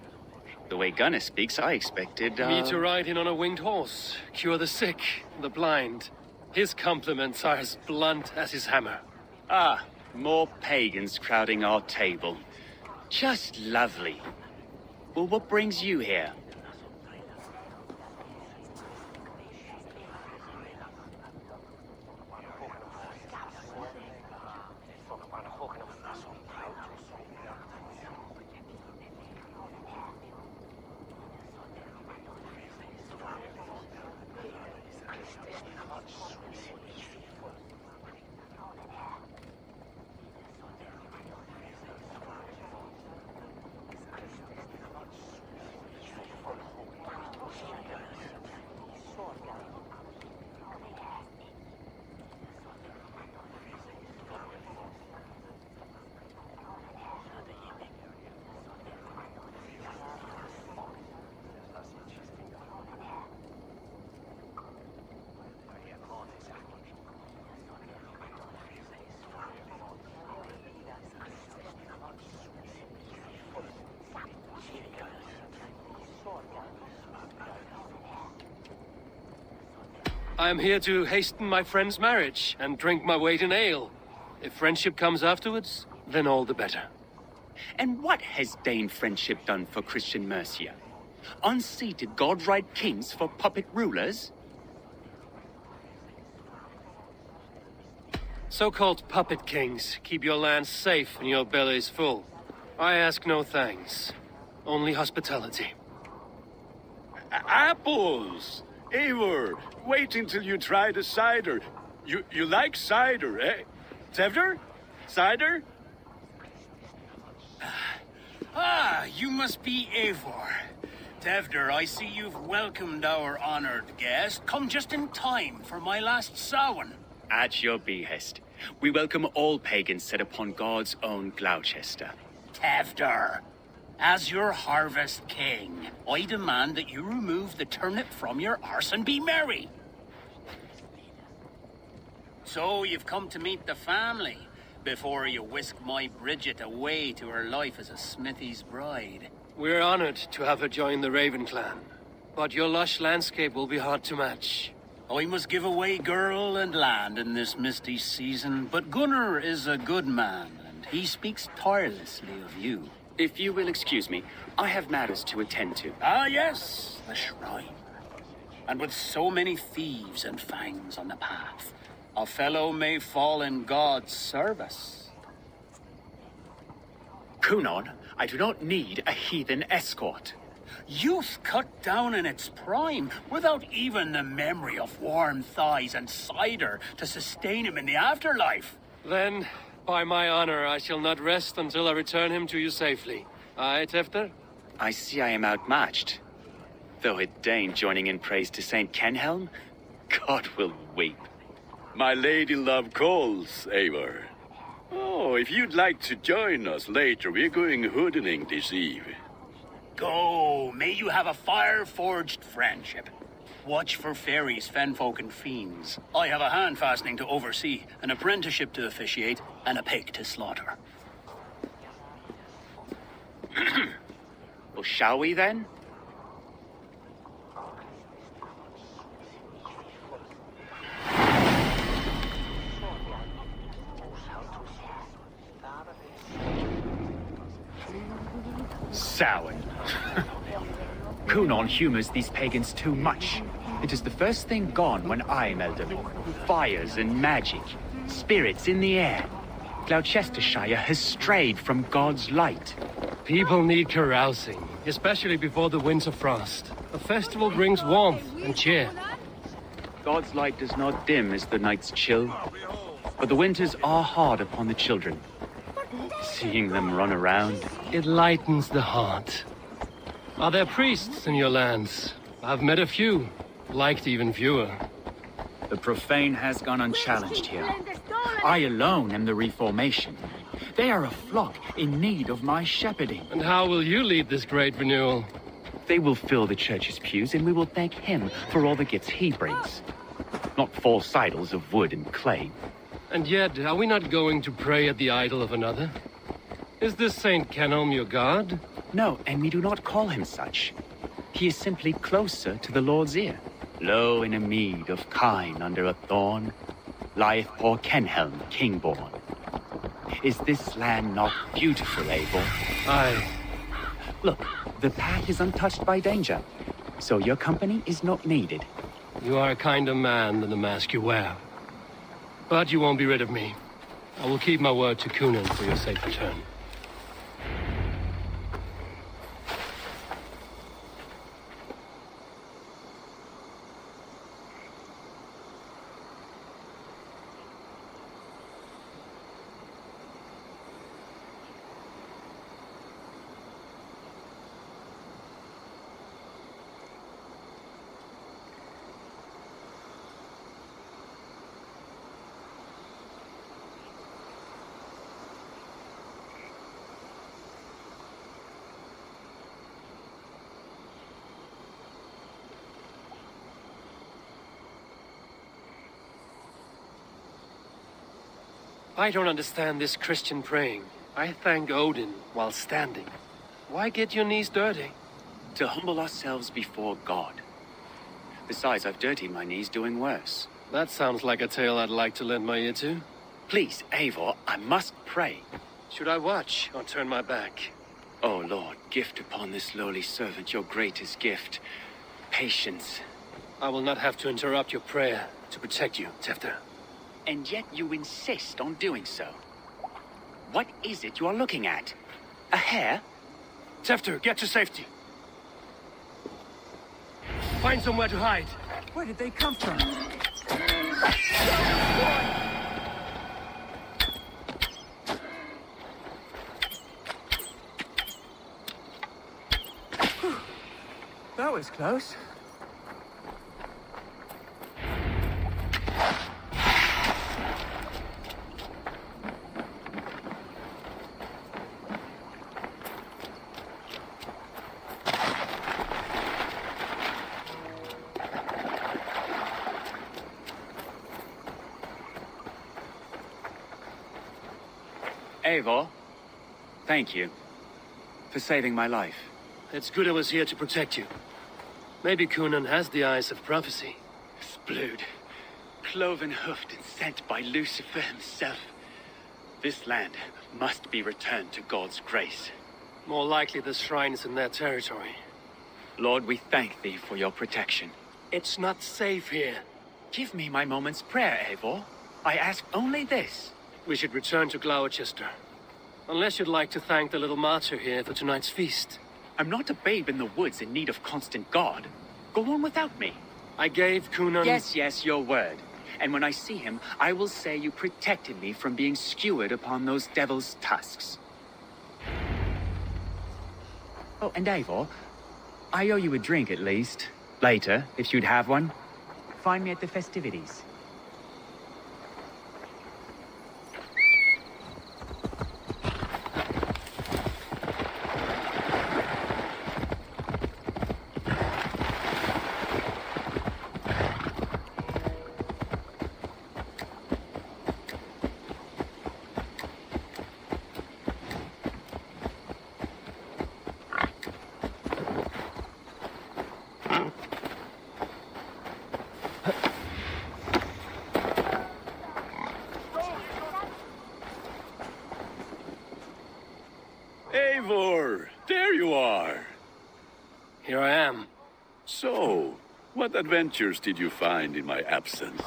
Speaker 21: The way Gunnar speaks, I expected,
Speaker 4: Me to ride in on a winged horse, cure the sick, the blind. His compliments are as blunt as his hammer.
Speaker 21: Ah, more pagans crowding our table. Just lovely. Well, what brings you here?
Speaker 4: I am here to hasten my friend's marriage and drink my weight in ale. If friendship comes afterwards, then all the better.
Speaker 21: And what has Dane friendship done for Christian Mercia? Unseated god-right kings for puppet rulers?
Speaker 4: So-called puppet kings keep your lands safe and your bellies full. I ask no thanks, only hospitality.
Speaker 20: Apples! Eivor, wait until you try the cider. You like cider, eh? Tevder? Cider?
Speaker 22: Ah, you must be Eivor. Tevder, I see you've welcomed our honored guest. Come just in time for my last Samhain.
Speaker 21: At your behest. We welcome all pagans set upon God's own Gloucester.
Speaker 22: Tevder, as your harvest king, I demand that you remove the turnip from your arse and be merry. So you've come to meet the family before you whisk my Bridget away to her life as a smithy's bride.
Speaker 4: We're honored to have her join the Raven clan, but your lush landscape will be hard to match.
Speaker 22: I must give away girl and land in this misty season, but Gunnar is a good man, and he speaks tirelessly of you.
Speaker 21: If you will excuse me, I have matters to attend to.
Speaker 22: Ah, yes, the shrine. And with so many thieves and fangs on the path, a fellow may fall in God's service.
Speaker 21: Kunon, I do not need a heathen escort.
Speaker 22: Youth cut down in its prime, without even the memory of warm thighs and cider to sustain him in the afterlife.
Speaker 4: Then, by my honor, I shall not rest until I return him to you safely. Aye, Tefter?
Speaker 21: I see I am outmatched. Though a Dane joining in praise to Saint Kenhelm, God will weep.
Speaker 20: My lady love calls, Eivor. Oh, if you'd like to join us later, we're going hoodening this eve.
Speaker 22: Go, may you have a fire-forged friendship. Watch for fairies, fenfolk, and fiends. I have a hand fastening to oversee, an apprenticeship to officiate, and a pig to slaughter.
Speaker 21: Well, shall we then? Samhain. Kunon humors these pagans too much. It is the first thing gone when I meld them. Fires and magic, spirits in the air. Gloucestershire has strayed from God's light.
Speaker 4: People need carousing, especially before the winter frost. A festival brings warmth and cheer.
Speaker 21: God's light does not dim as the nights chill, but the winters are hard upon the children. Seeing them run around,
Speaker 4: it lightens the heart. Are there priests in your lands? I've met a few, liked even fewer.
Speaker 21: The profane has gone unchallenged here. I alone am the reformation. They are a flock in need of my shepherding.
Speaker 4: And how will you lead this great renewal?
Speaker 21: They will fill the church's pews, and we will thank him for all the gifts he brings. Not false idols of wood and clay.
Speaker 4: And yet, are we not going to pray at the idol of another?
Speaker 21: Is this Saint Kenelm your god? No, and we do not call him such. He is simply closer to the Lord's ear. Low in a mead of kine under a thorn lieth poor Kenhelm, king-born. Is this land not beautiful, Eivor? Aye. Look, the path is untouched by danger, so your company is not needed. You are a kinder man than the mask you wear. But you won't be rid of me. I will keep my word to Kunan for your safe return. I don't understand this Christian praying. I thank Odin while standing. Why get your knees dirty? To humble ourselves before God. Besides, I've dirtied my knees doing worse. That sounds like a tale I'd like to lend my ear to. Please, Eivor, I must pray. Should I watch or turn my back? Oh, Lord, gift upon this lowly servant your greatest gift. Patience. I will not have to interrupt your prayer to protect you, Tefter. And yet you insist on doing so. What is it you are looking at? A hare? Tefter, get to safety. Find somewhere to hide. Where did they come from?
Speaker 9: That was close.
Speaker 21: Eivor, thank you for saving my life.
Speaker 4: It's good I was here to protect you. Maybe Kunan has the eyes of prophecy.
Speaker 21: Splood, cloven-hoofed and sent by Lucifer himself. This land must be returned to God's grace.
Speaker 4: More likely the shrine is in their territory.
Speaker 21: Lord, we thank thee for your protection.
Speaker 4: It's not safe here.
Speaker 21: Give me my moment's prayer, Eivor. I ask only this.
Speaker 4: We should return to Gloucester. Unless you'd like to thank the little martyr here for tonight's feast.
Speaker 21: I'm not a babe in the woods in need of constant guard. Go on without me.
Speaker 4: I gave Kunan...
Speaker 21: Yes, your word. And when I see him, I will say you protected me from being skewered upon those devil's tusks. Oh, and Eivor, I owe you a drink at least. Later, if you'd have one. Find me at the festivities.
Speaker 20: Eivor, there you are.
Speaker 4: Here I am.
Speaker 20: So, what adventures did you find in my absence?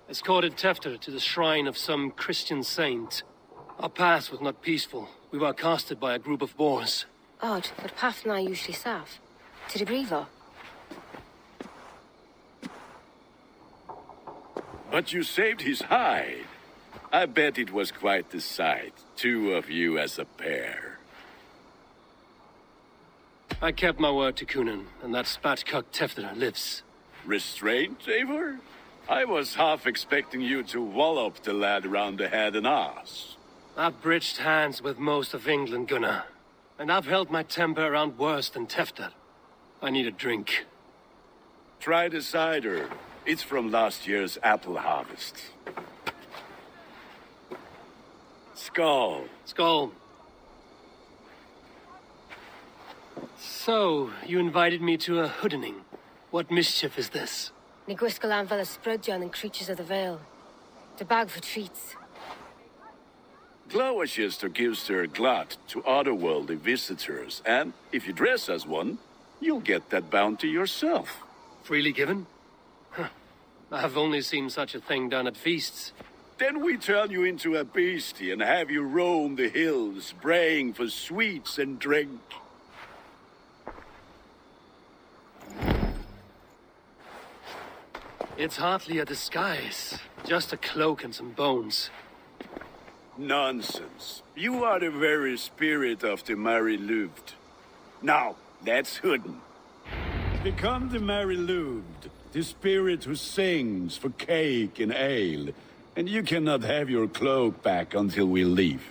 Speaker 4: Escorted Tefter to the shrine of some Christian saint. Our path was not peaceful. We were accosted by a group of boars.
Speaker 3: Odd, but path and I usually serve. To the Brevo.
Speaker 20: But you saved his hide. I bet it was quite the sight, two of you as a pair.
Speaker 4: I kept my word to Kunan, and that spatcock Tefter lives.
Speaker 20: Restraint, Eivor? I was half expecting you to wallop the lad around the head and ass.
Speaker 4: I've bridged hands with most of England, Gunnar. And I've held my temper around worse than Tefter. I need a drink.
Speaker 20: Try the cider. It's from last year's apple harvest. Skull.
Speaker 4: Skull. So, you invited me to a hoodening. What mischief is this?
Speaker 3: Ni gwisgo lan fel y sbrydjon and creatures of the Vale. The bag for treats.
Speaker 20: Gloucester gives her glut to otherworldly visitors, and if you dress as one, you'll get that bounty yourself.
Speaker 4: Freely given? Huh. I've only seen such a thing done at feasts.
Speaker 20: Then we turn you into a beastie and have you roam the hills, braying for sweets and drink.
Speaker 4: It's hardly a disguise. Just a cloak and some bones.
Speaker 20: Nonsense. You are the very spirit of the Mary-Louved. Now, let's hoodin. Become the Mary-Louved, the spirit who sings for cake and ale, and you cannot have your cloak back until we leave.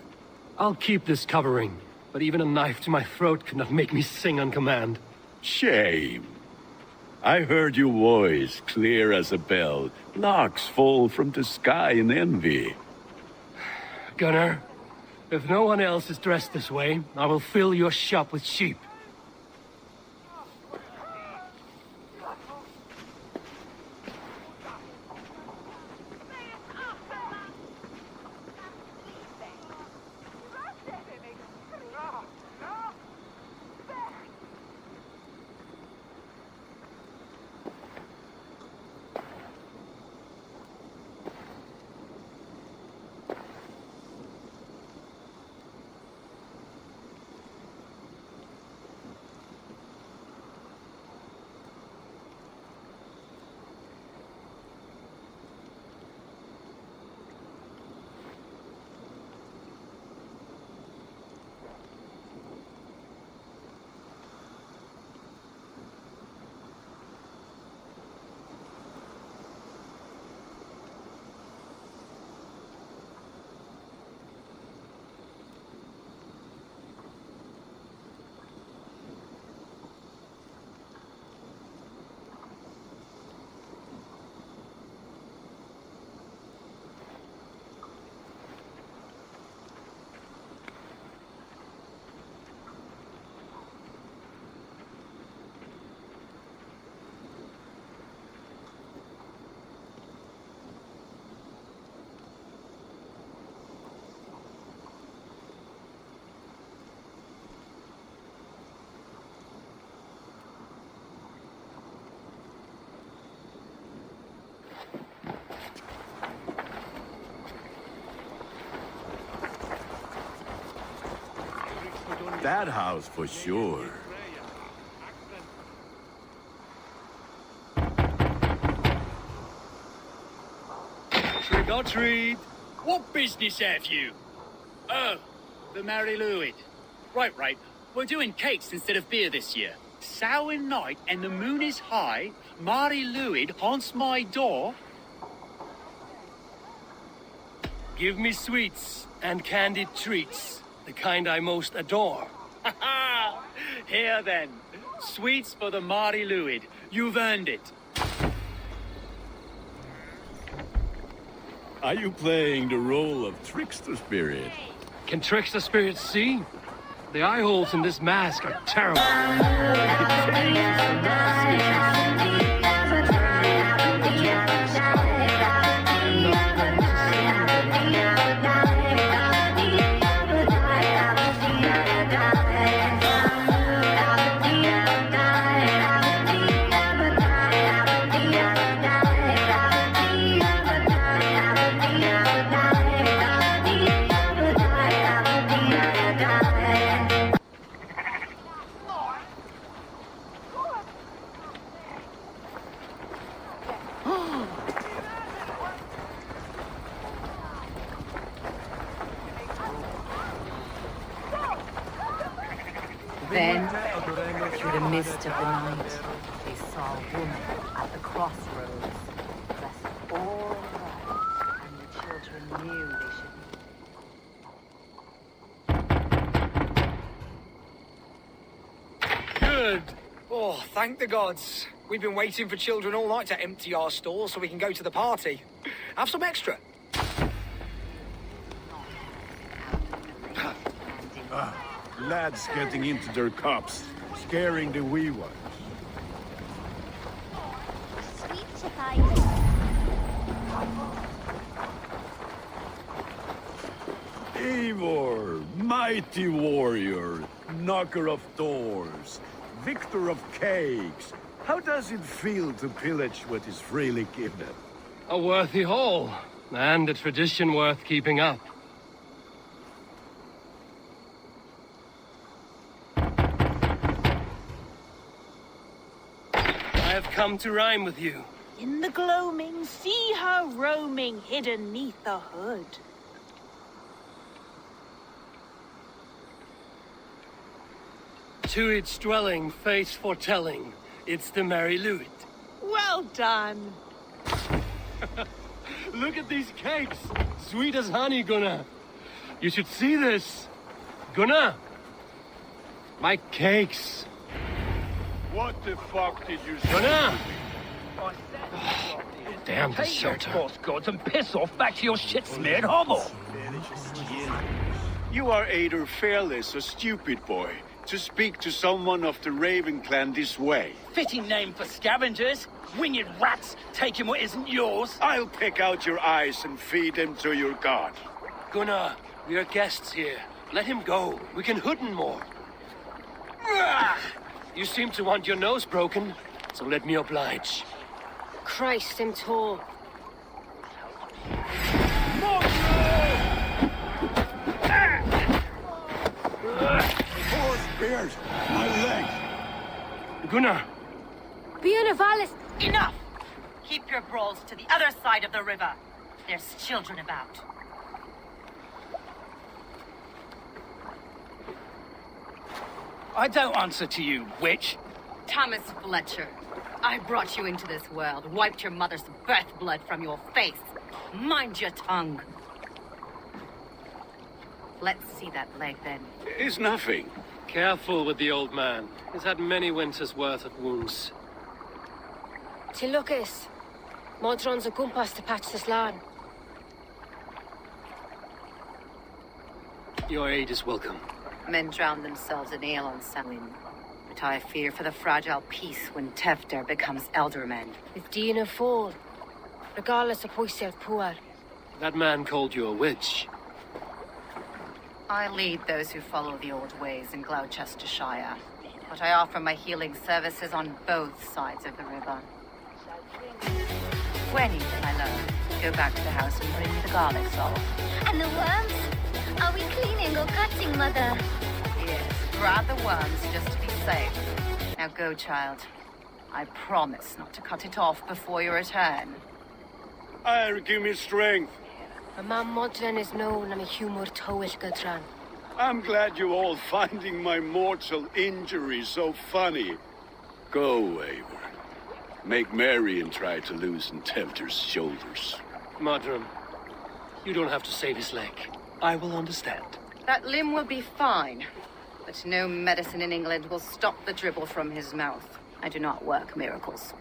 Speaker 4: I'll keep this covering, but even a knife to my throat could not make me sing on command.
Speaker 20: Shame. I heard your voice clear as a bell. Larks fall from the sky in envy.
Speaker 4: Gunnar, if no one else is dressed this way, I will fill your shop with sheep.
Speaker 20: That house for sure.
Speaker 8: Trick or treat. What business have you? Oh, the Mary Louis. Right. We're doing cakes instead of beer this year. Sour night and the moon is high. Mary Louis haunts my door.
Speaker 4: Give me sweets and candied treats, the kind I most adore.
Speaker 8: Here then, sweets for the Mary Louis. You've earned it.
Speaker 20: Are you playing the role of trickster spirit?
Speaker 4: Can trickster spirits see? The eye holes in this mask are terrible.
Speaker 2: Then, through the mist of the night, they saw a woman at the crossroads, dressed all in white, and the children knew they should.
Speaker 7: Good. Oh, thank the gods. We've been waiting for children all night to empty our stores so we can go to the party. Have some extra.
Speaker 20: Lads getting into their cups. scaring the wee ones.
Speaker 5: Sweet chickens.
Speaker 20: Eivor, mighty warrior, knocker of doors, victor of cakes. How does it feel to pillage what is freely given?
Speaker 4: A worthy haul, and a tradition worth keeping up. I have come to rhyme with you.
Speaker 18: In the gloaming, see her roaming, hidden neath the hood.
Speaker 4: To its dwelling, face foretelling, it's the Merry Luid.
Speaker 18: Well done.
Speaker 4: Look at these cakes! Sweet as honey, Gunnar. You should see this. Gunnar! My cakes.
Speaker 20: What the fuck did you say?
Speaker 4: Gunnar!
Speaker 21: Damn deserter. Both gods and piss off back to your shit-smeared hovel.
Speaker 20: You are either fearless or stupid, boy, to speak to someone of the Raven clan this way.
Speaker 21: Fitting name for scavengers. Winged rats taking what isn't yours.
Speaker 20: I'll pick out your eyes and feed them to your god.
Speaker 4: Gunnar, we are guests here. Let him go. We can hoodin more. You seem to want your nose broken, so let me oblige.
Speaker 3: Christ, him tall.
Speaker 20: Poor spears! My legs!
Speaker 4: Gunnar!
Speaker 3: Valis!
Speaker 2: Enough! Keep your brawls to the other side of the river. There's children about.
Speaker 21: I don't answer to you, witch.
Speaker 11: Thomas Fletcher, I brought you into this world, wiped your mother's birth blood from your face. Mind your tongue. Let's see that leg, then.
Speaker 20: It's nothing.
Speaker 4: Careful with the old man. He's had many winters' worth of wounds.
Speaker 3: Till Lucas. Modron's a gumpas to patch this land.
Speaker 4: Your aid is welcome.
Speaker 11: Men drown themselves in ale on Samhain. But I fear for the fragile peace when Tevder becomes eldermen.
Speaker 3: If Dina fall, regardless of pwysau'r pŵar.
Speaker 4: That man called you a witch.
Speaker 11: I lead those who follow the old ways in Gloucestershire. But I offer my healing services on both sides of the river. When you, my love, go back to the house and bring me the garlic salt.
Speaker 5: And the worms? Are we cleaning or cutting, Mother?
Speaker 11: Yes, grab the worms just to be safe. Now go, child. I promise not to cut it off before your return.
Speaker 20: Give me strength.
Speaker 3: A man Modron is known am a humor tywyll gydran.
Speaker 20: I'm glad you're all finding my mortal injury so funny. Go, Eivor. Make merry and try to loosen Tevder's shoulders.
Speaker 4: Modron, you don't have to save his leg. I will understand.
Speaker 11: That limb will be fine, but no medicine in England will stop the dribble from his mouth. I do not work miracles.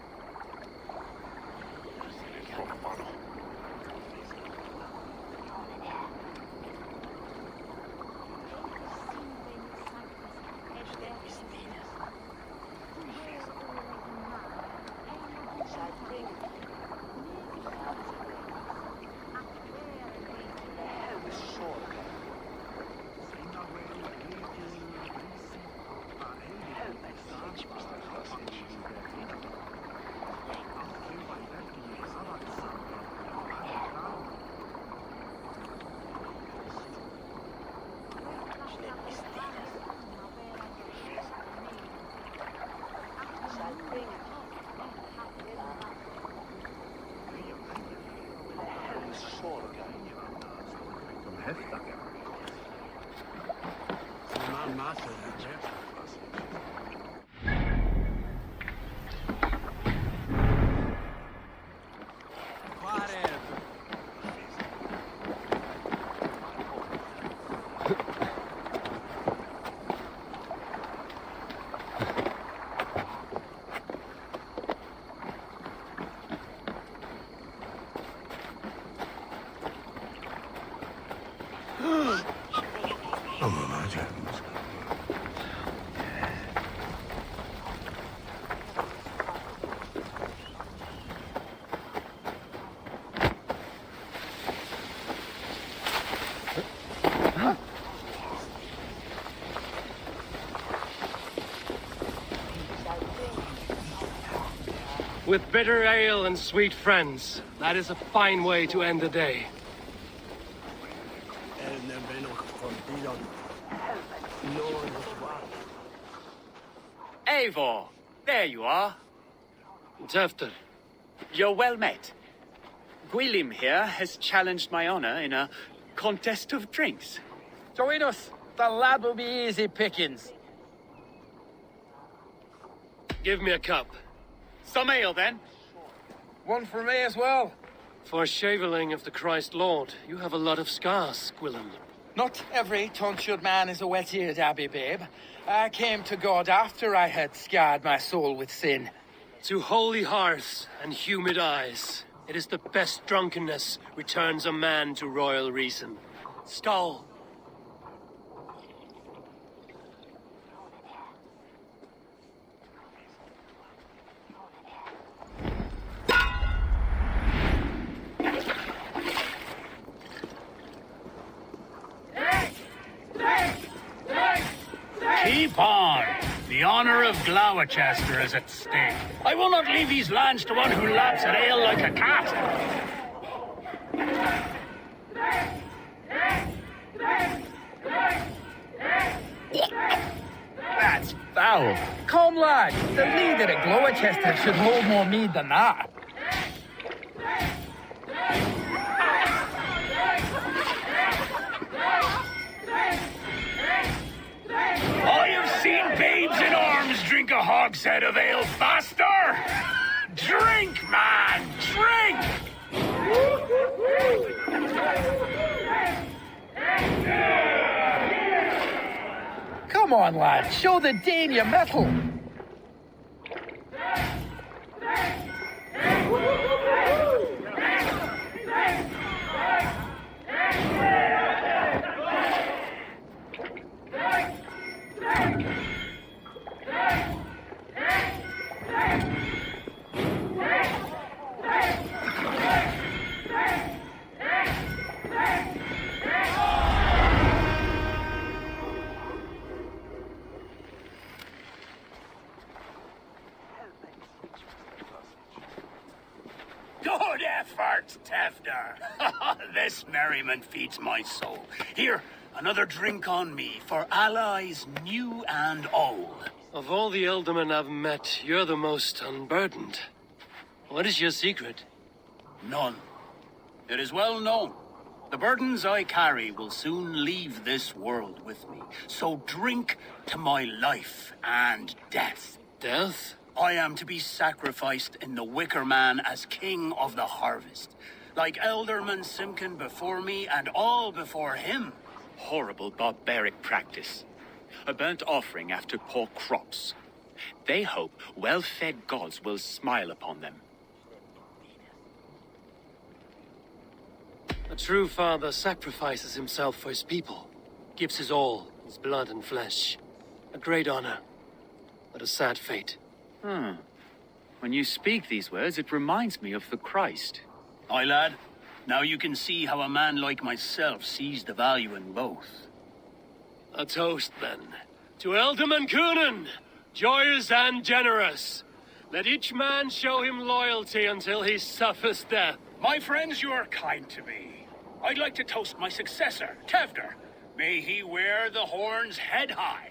Speaker 4: With bitter ale and sweet friends, that is a fine way to end the day.
Speaker 21: Eivor, there you are.
Speaker 4: Tefter.
Speaker 21: You're well met. Gwilym here has challenged my honor in a contest of drinks.
Speaker 13: Join us. The lad will be easy pickings.
Speaker 4: Give me a cup.
Speaker 21: Some ale, then.
Speaker 13: One for me as well.
Speaker 4: For shaveling of the Christ Lord, you have a lot of scars, Gwilym.
Speaker 13: Not every tonsured man is a wet-eared abbey, babe. I came to God after I had scarred my soul with sin.
Speaker 4: To holy hearts and humid eyes, it is the best drunkenness returns a man to royal reason. Skull.
Speaker 22: Keep on. The honor of Gloucester is at stake. I will not leave these lands to one who laps at ale like a cat.
Speaker 13: That's foul. Come, lad. The leader at Gloucester should hold more mead than that.
Speaker 22: I have seen babes in arms drink a hogshead of ale faster. Drink, man, drink!
Speaker 13: Come on, lad. Show the Dane your mettle.
Speaker 22: Good effort, Tefter. This merriment feeds my soul. Here, another drink on me for allies new and old.
Speaker 4: Of all the ealdormen I've met, you're the most unburdened. What is your secret?
Speaker 22: None. It is well known. The burdens I carry will soon leave this world with me. So drink to my life and death.
Speaker 4: Death?
Speaker 22: I am to be sacrificed in the Wicker Man as king of the harvest. Like Elderman Simkin before me and all before him.
Speaker 21: Horrible barbaric practice. A burnt offering after poor crops. They hope well-fed gods will smile upon them.
Speaker 4: A true father sacrifices himself for his people. Gives his all, his blood and flesh. A great honor, but a sad fate.
Speaker 21: When you speak these words, it reminds me of the Christ.
Speaker 22: Aye, lad. Now you can see how a man like myself sees the value in both.
Speaker 4: A toast, then. To Ealdorman Coonan, joyous and generous. Let each man show him loyalty until he suffers death.
Speaker 22: My friends, you are kind to me. I'd like to toast my successor, Tefter. May he wear the horns head high.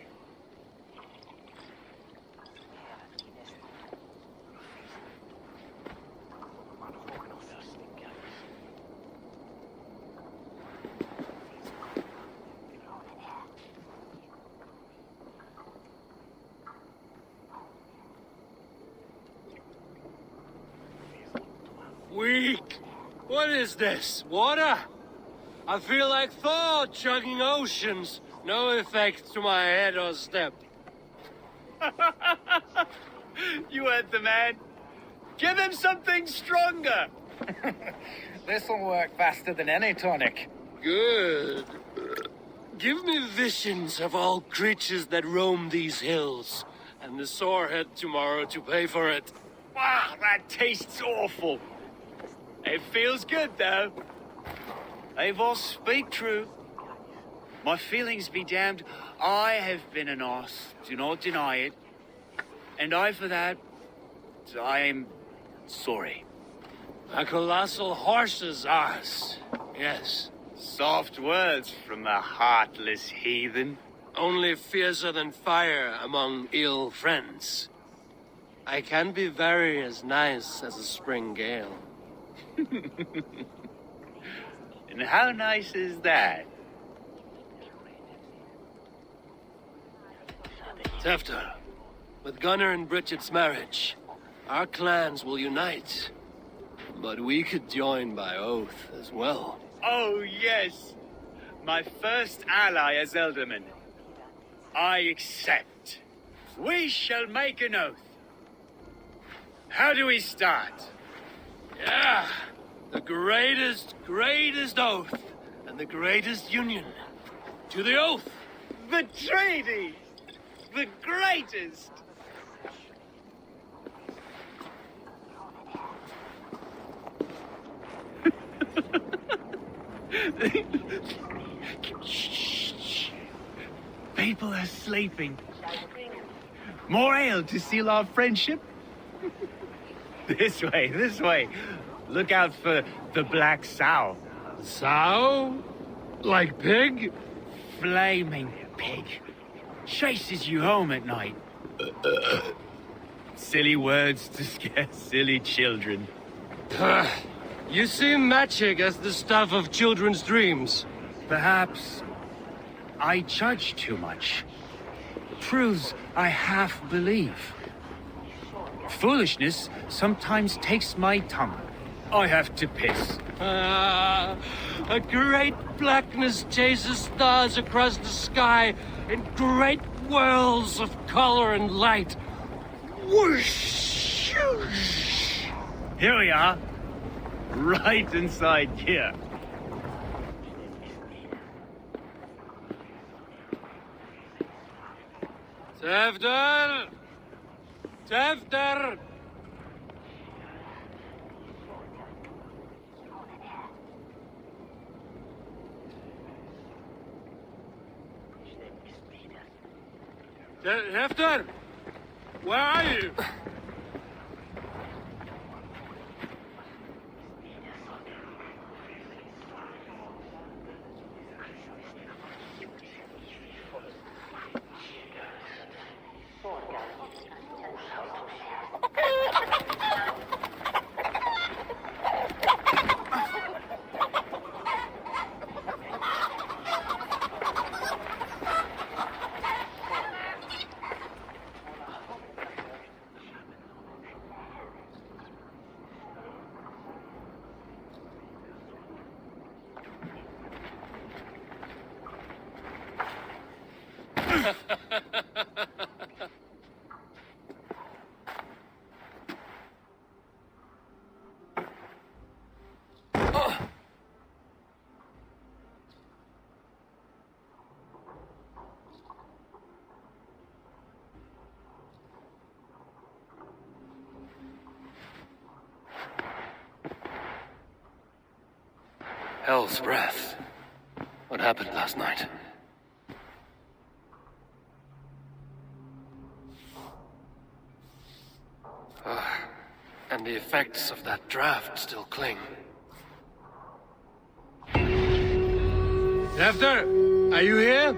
Speaker 4: Weak. What is this? Water? I feel like Thor chugging oceans. No effect to my head or step.
Speaker 21: You heard the man. Give him something stronger.
Speaker 13: This'll work faster than any tonic.
Speaker 4: Good. Give me visions of all creatures that roam these hills, and the sorehead tomorrow to pay for it.
Speaker 21: Wow, that tastes awful. It feels good, though. Eivor, speak true. My feelings be damned. I have been an arse. Do not deny it. And I, for that, I am
Speaker 8: Sorry.
Speaker 4: A colossal horse's arse. Yes.
Speaker 21: Soft words from a heartless heathen.
Speaker 4: Only fiercer than fire among ill friends. I can be very as nice as a spring gale.
Speaker 21: And how nice is that?
Speaker 4: Tefter, with Gunnar and Bridget's marriage, our clans will unite. But we could join by oath as well.
Speaker 21: Oh, yes. My first ally as Elderman. I accept. We shall make an oath. How do we start?
Speaker 4: Yeah, the greatest oath and the greatest union. To the oath!
Speaker 21: The treaty! The greatest! Shh. People are sleeping. More ale to seal our friendship? This way. Look out for the black sow.
Speaker 4: Sow? Like pig?
Speaker 21: Flaming pig. Chases you home at night. Silly words to scare silly children.
Speaker 4: You see magic as the stuff of children's dreams.
Speaker 21: Perhaps I judge too much. Truths I half believe. Foolishness sometimes takes my tongue. I have to piss.
Speaker 4: A great blackness chases stars across the sky in great whirls of color and light. Whoosh!
Speaker 21: Here we are. Right inside here.
Speaker 4: Tefter! Tefter! Tefter! Where are you? Hell's breath. What happened last night? And the effects of that draft still cling. Tefter, are you here?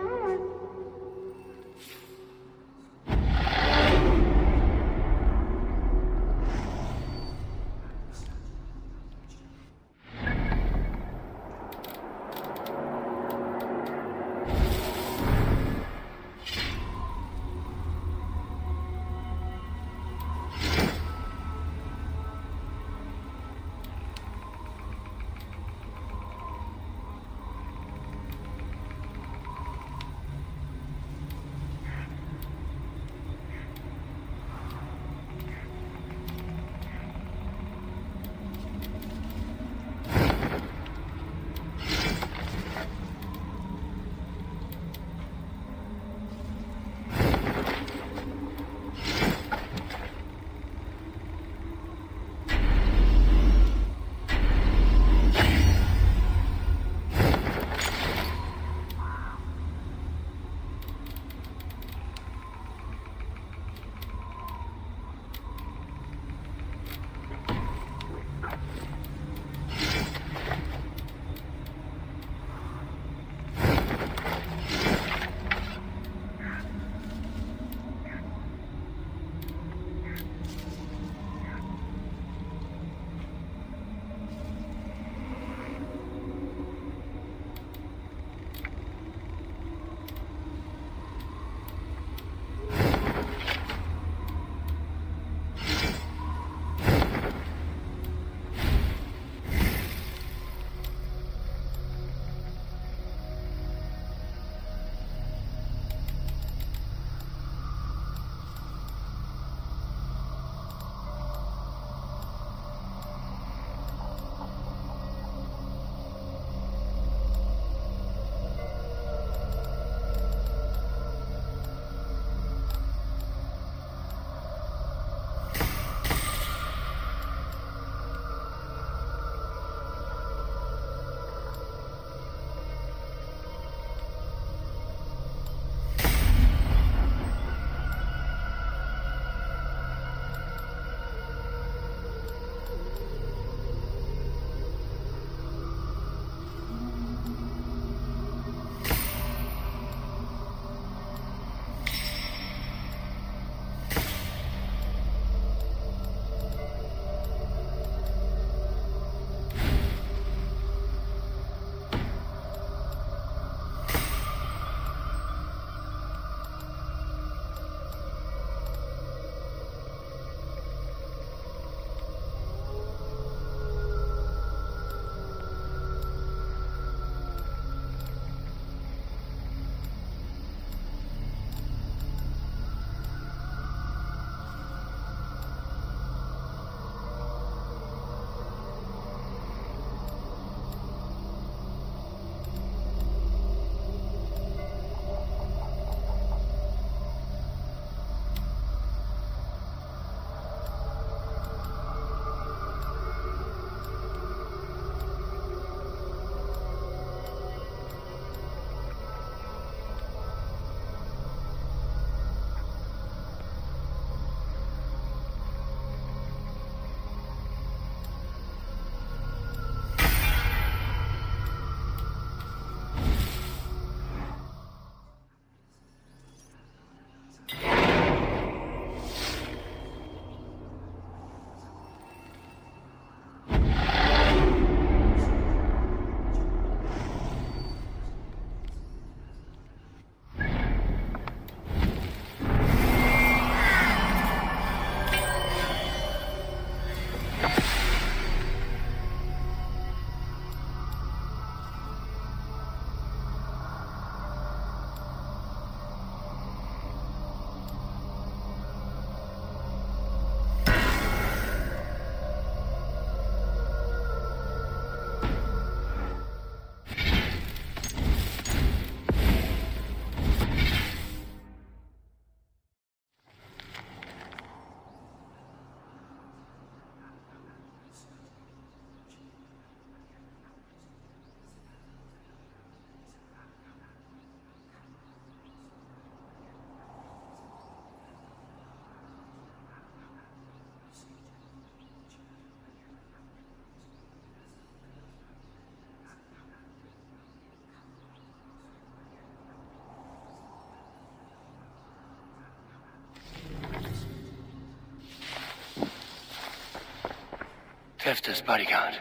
Speaker 4: Tefter's bodyguard.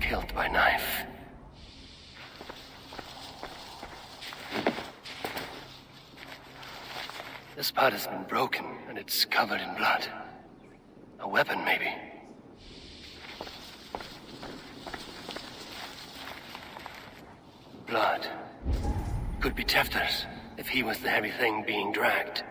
Speaker 4: Killed by knife. This part has been broken, and it's covered in blood. A weapon, maybe. Blood. Could be Tefter's, if he was the heavy thing being dragged.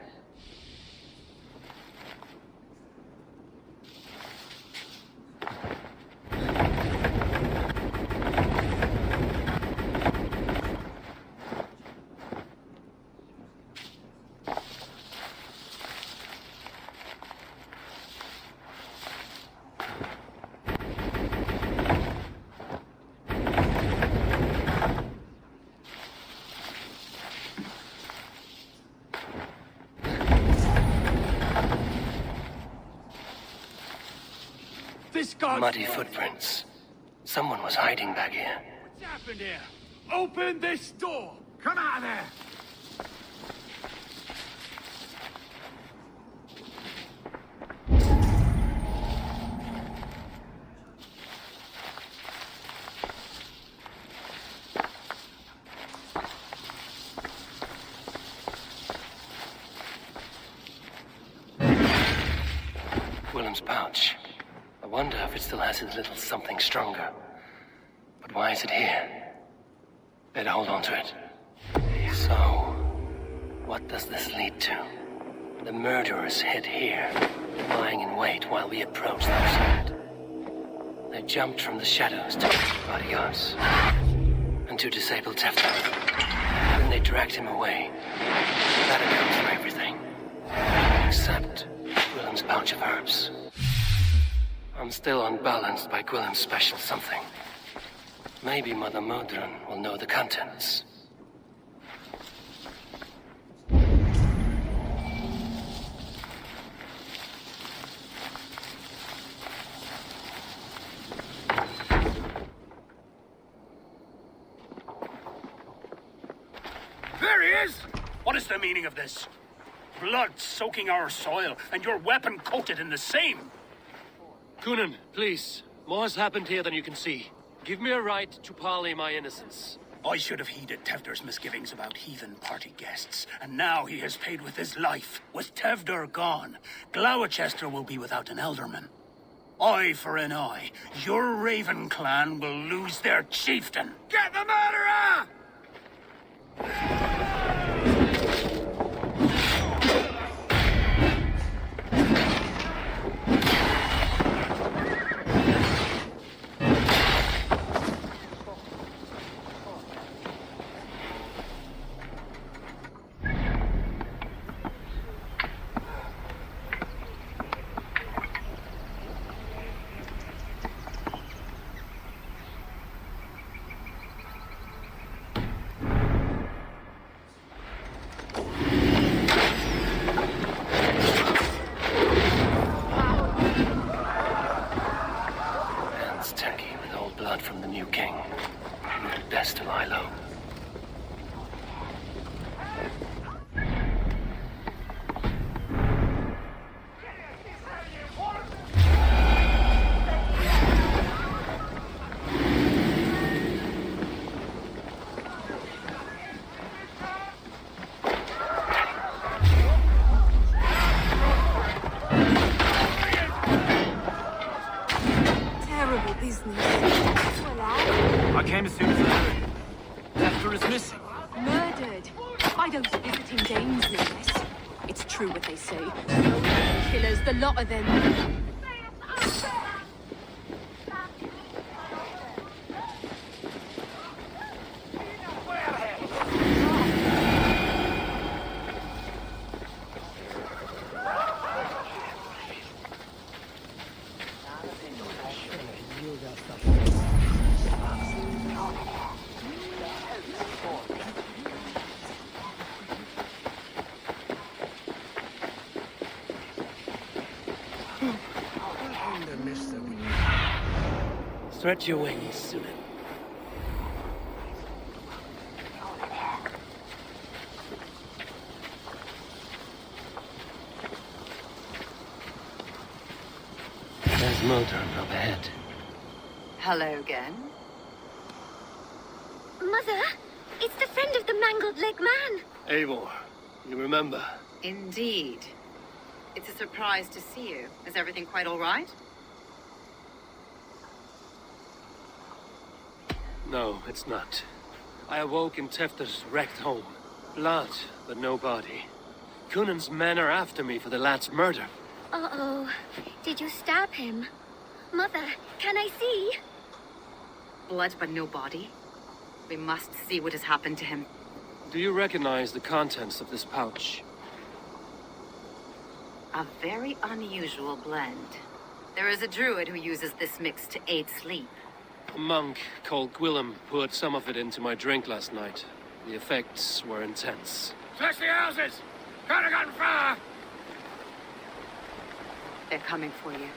Speaker 4: Muddy footprints. Someone was hiding back here.
Speaker 16: What's happened here? Open this door! Come out of there!
Speaker 4: Willem's pouch. I wonder if it still has his little something stronger. But why is it here? Better hold on to it. So, what does this lead to? The murderers hid here, lying in wait while we approached their side. They jumped from the shadows to the bodyguards and to disable Tefter. Then they dragged him away. That accounts for everything. Except Willem's pouch of herbs. I'm still unbalanced by Gwillem's special something. Maybe Mother Modron will know the contents.
Speaker 22: There he is! What is the meaning of this? Blood soaking our soil, and your weapon coated in the same!
Speaker 4: Kunin, please. More has happened here than you can see. Give me a right to parley my innocence.
Speaker 22: I should have heeded Tevder's misgivings about heathen party guests, and now he has paid with his life. With Tevder gone, Gloucester will be without an elderman. Eye for an eye. Your Raven clan will lose their chieftain.
Speaker 16: Get the murderer!
Speaker 4: From the new king. Best to lie low.
Speaker 18: Terrible business.
Speaker 6: I came as soon as I heard. Tefter is missing.
Speaker 18: Murdered by those visiting Danes, no less. It's true what they say. Killers, the lot of them.
Speaker 4: Stretch your wings, Sunan. There's Modron up ahead.
Speaker 2: Hello again.
Speaker 5: Mother, it's the friend of the mangled leg man.
Speaker 4: Eivor, you remember?
Speaker 2: Indeed. It's a surprise to see you. Is everything quite all right?
Speaker 4: No, it's not. I awoke in Tefter's wrecked home. Blood, but no body. Cunan's men are after me for the lad's murder.
Speaker 5: Uh-oh. Did you stab him? Mother, can I see?
Speaker 2: Blood but no body? We must see what has happened to him.
Speaker 4: Do you recognize the contents of this pouch?
Speaker 2: A very unusual blend. There is a druid who uses this mix to aid sleep.
Speaker 4: A monk called Gwillem poured some of it into my drink last night. The effects were intense.
Speaker 7: Search the houses! Could have gotten far!
Speaker 2: They're coming for you.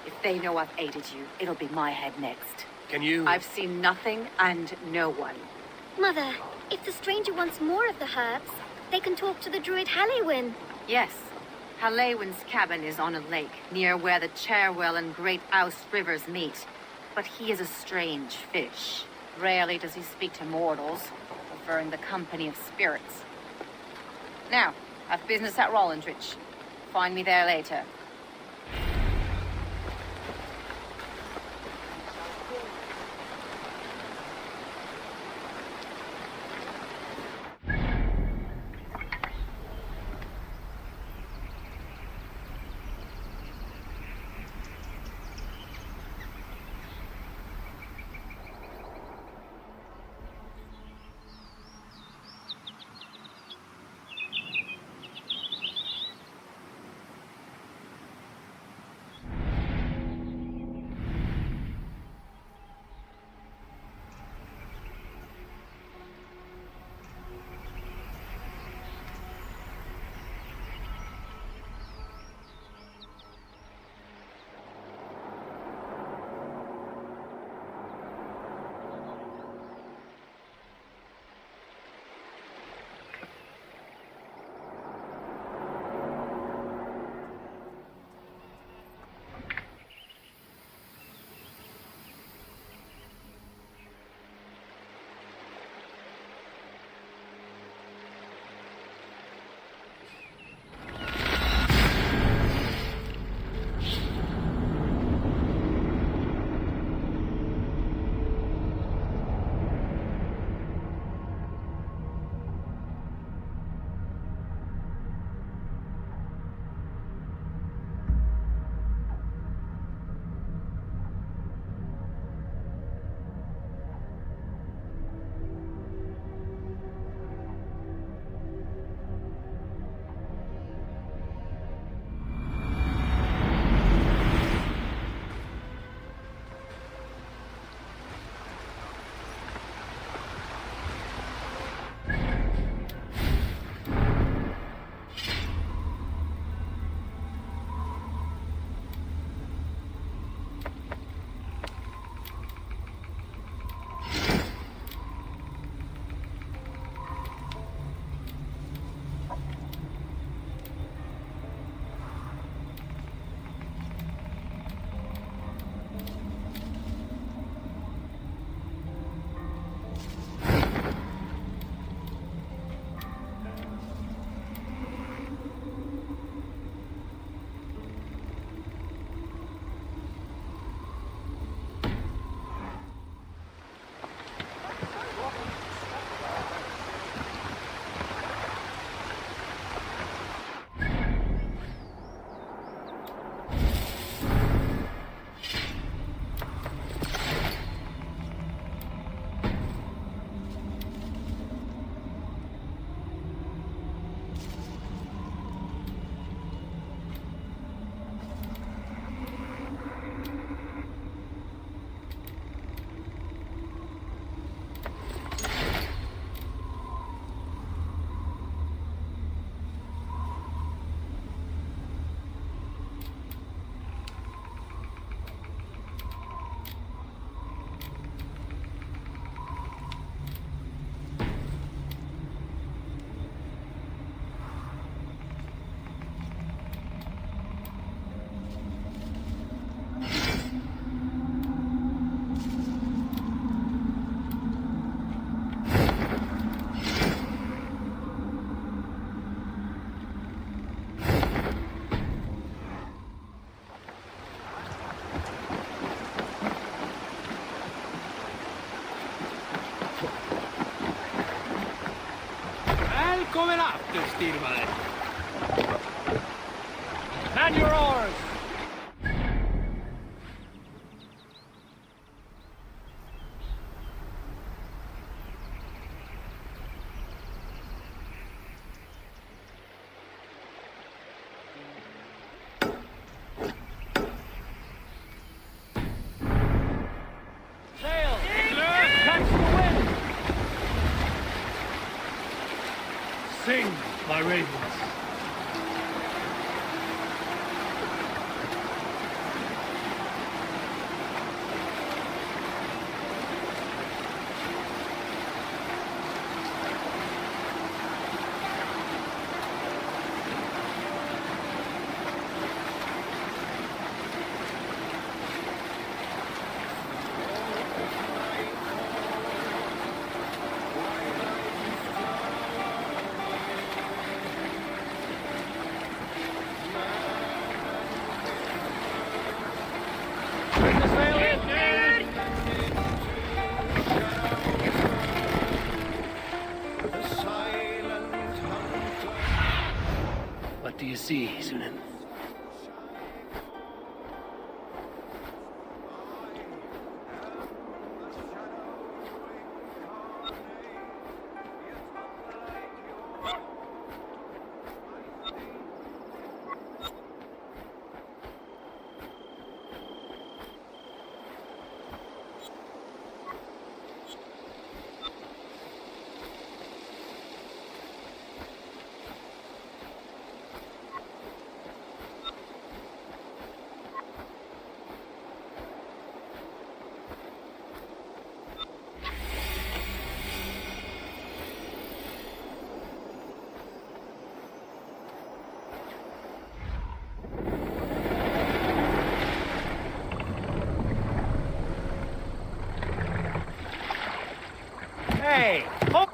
Speaker 2: If they know I've aided you, it'll be my head next.
Speaker 4: Can you...
Speaker 2: I've seen nothing and no one.
Speaker 5: Mother, if the stranger wants more of the herbs, they can talk to the druid Halewyn.
Speaker 2: Yes. Halewyn's cabin is on a lake, near where the Cherwell and Great Ouse rivers meet. But he is a strange fish. Rarely does he speak to mortals, preferring the company of spirits. Now, I've business at Rollindrich. Find me there later.
Speaker 9: coming after, Steelman? Man your oars!
Speaker 16: Sing, my ravens.
Speaker 4: What do you see, Sunan?
Speaker 9: Hey! Oh!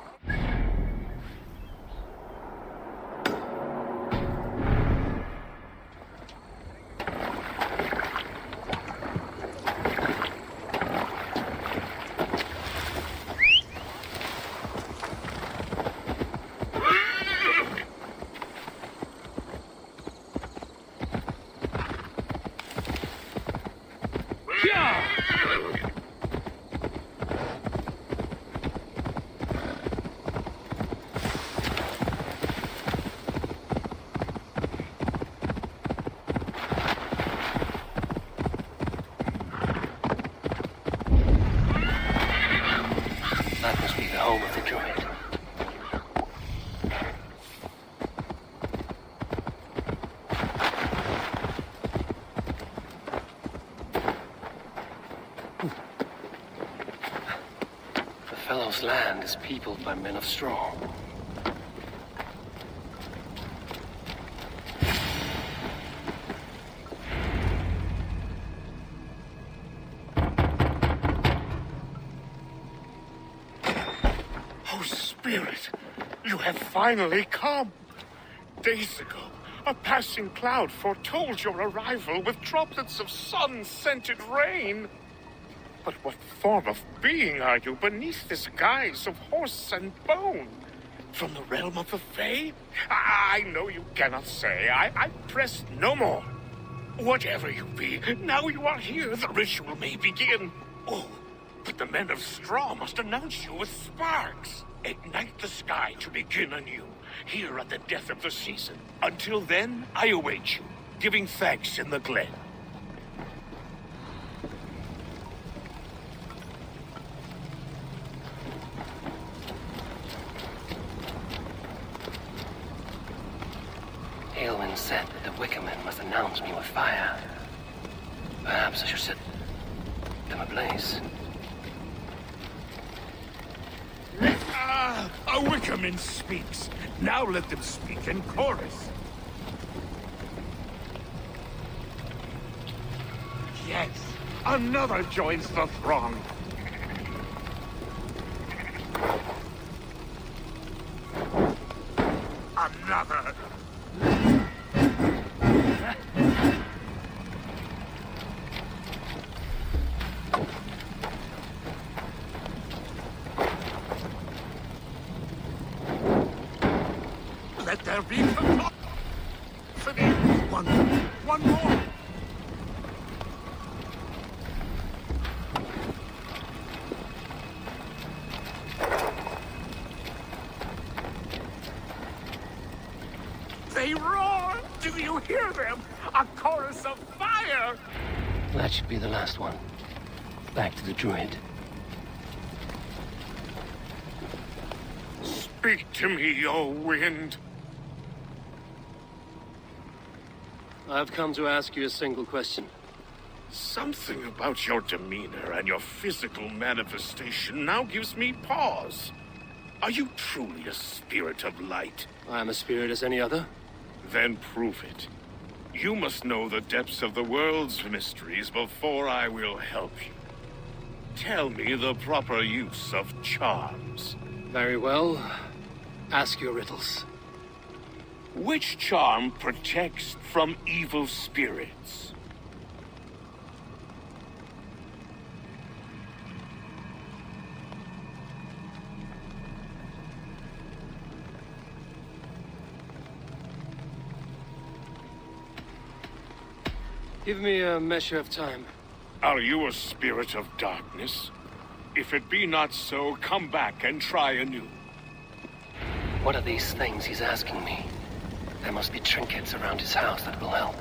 Speaker 4: That must be the home of the druid. The fellow's land is peopled by men of straw.
Speaker 14: Spirit, you have finally come. Days ago, a passing cloud foretold your arrival with droplets of sun-scented rain. But what form of being are you beneath this guise of horse and bone? From the realm of the Fae? I know you cannot say. I press no more. Whatever you be, now you are here, the ritual may begin. Oh, but the men of straw must announce you with sparks. Ignite the sky to begin anew, here at the death of the season. Until then, I await you, giving thanks in the glen.
Speaker 4: Aylwin said that the Wickermen must announce me with fire. Perhaps I should set them ablaze.
Speaker 14: A Wickerman speaks. Now let them speak in chorus. Yes, another joins the throng. Another. there be cacophony? One more. They roar! Do you hear them? A chorus of fire!
Speaker 4: That should be the last one. Back to the druid.
Speaker 14: Speak to me, O wind.
Speaker 4: I've come to ask you a single question.
Speaker 14: Something about your demeanor and your physical manifestation now gives me pause. Are you truly a spirit of light?
Speaker 4: I am a spirit as any other.
Speaker 14: Then prove it. You must know the depths of the world's mysteries before I will help you. Tell me the proper use of charms.
Speaker 4: Very well. Ask your riddles.
Speaker 14: Which charm protects from evil spirits?
Speaker 4: Give me a measure of time.
Speaker 14: Are you a spirit of darkness? If it be not so, come back and try anew.
Speaker 4: What are these things he's asking me? There must be trinkets around his house that will help.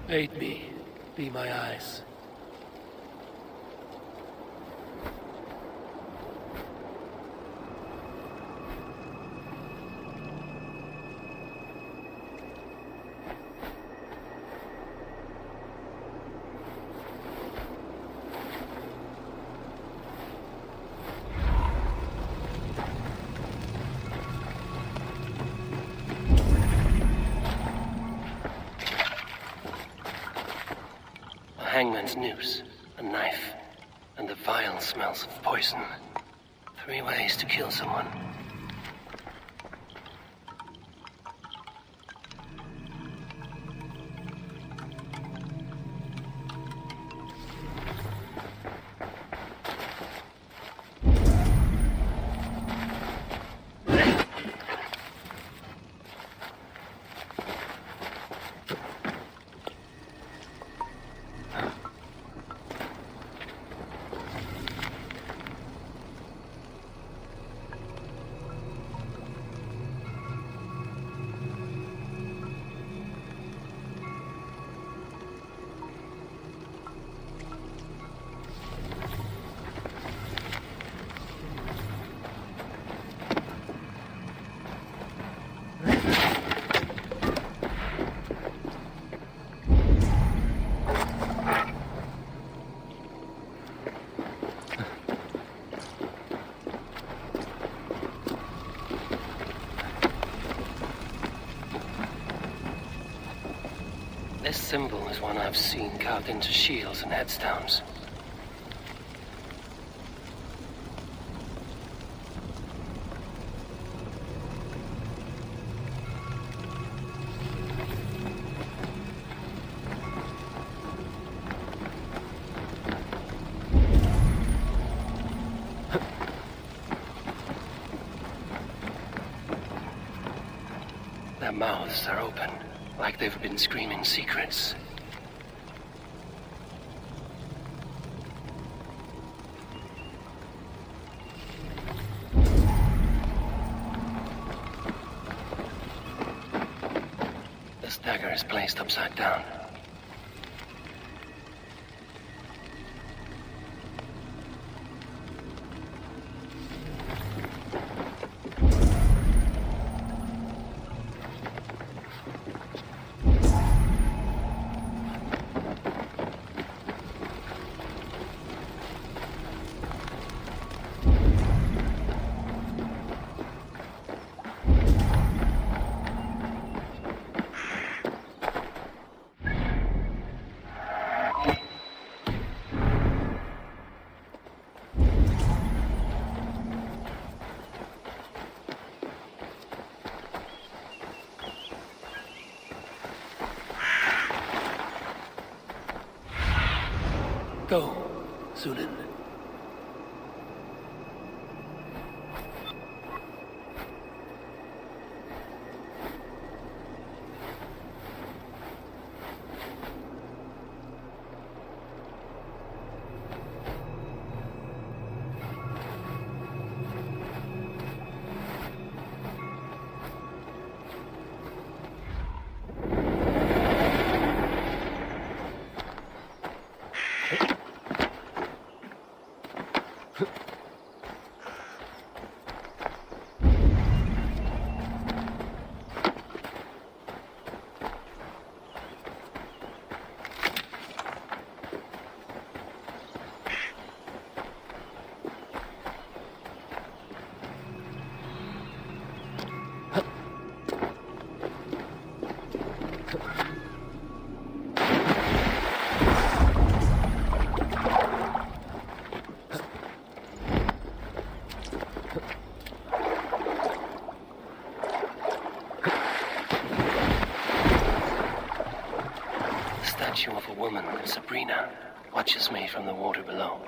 Speaker 4: Aid me. Be my eyes. Hangman's noose, a knife, and the vile smells of poison. 3 ways to kill someone. This symbol is one I've seen carved into shields and headstones. Their mouths are open, like they've been screaming secrets. This dagger is placed upside down. Go, Zulin. Of a woman, Sabrina, watches me from the water below.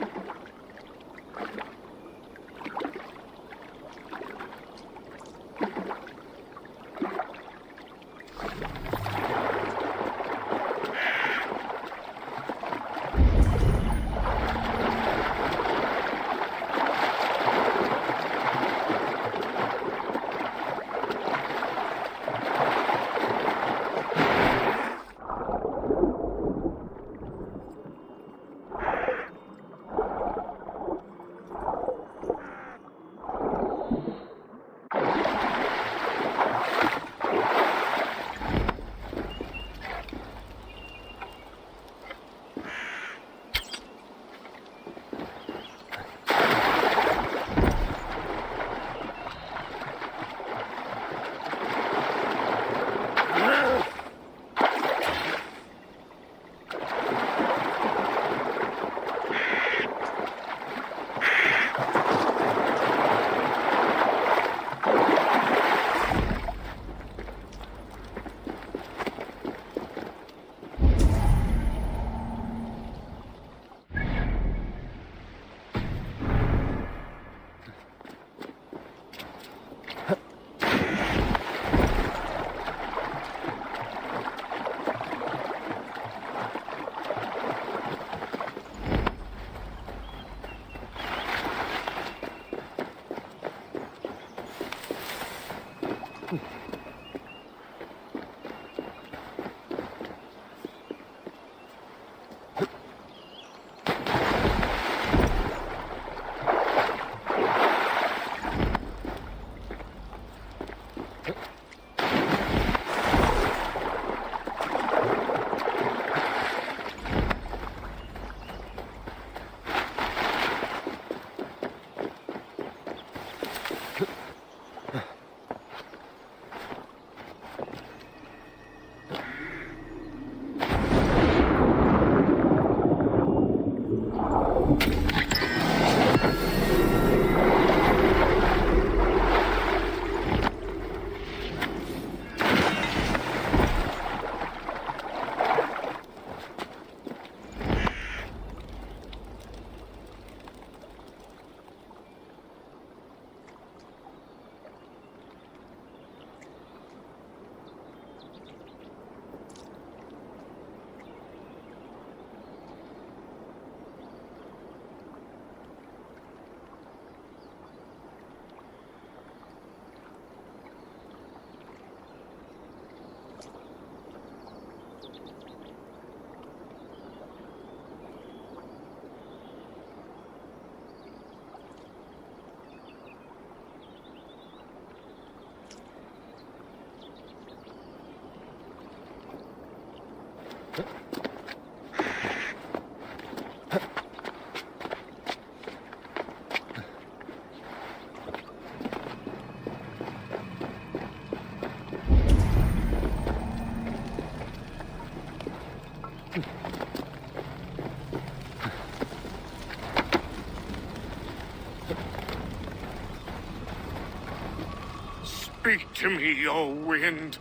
Speaker 14: Speak to me, O wind.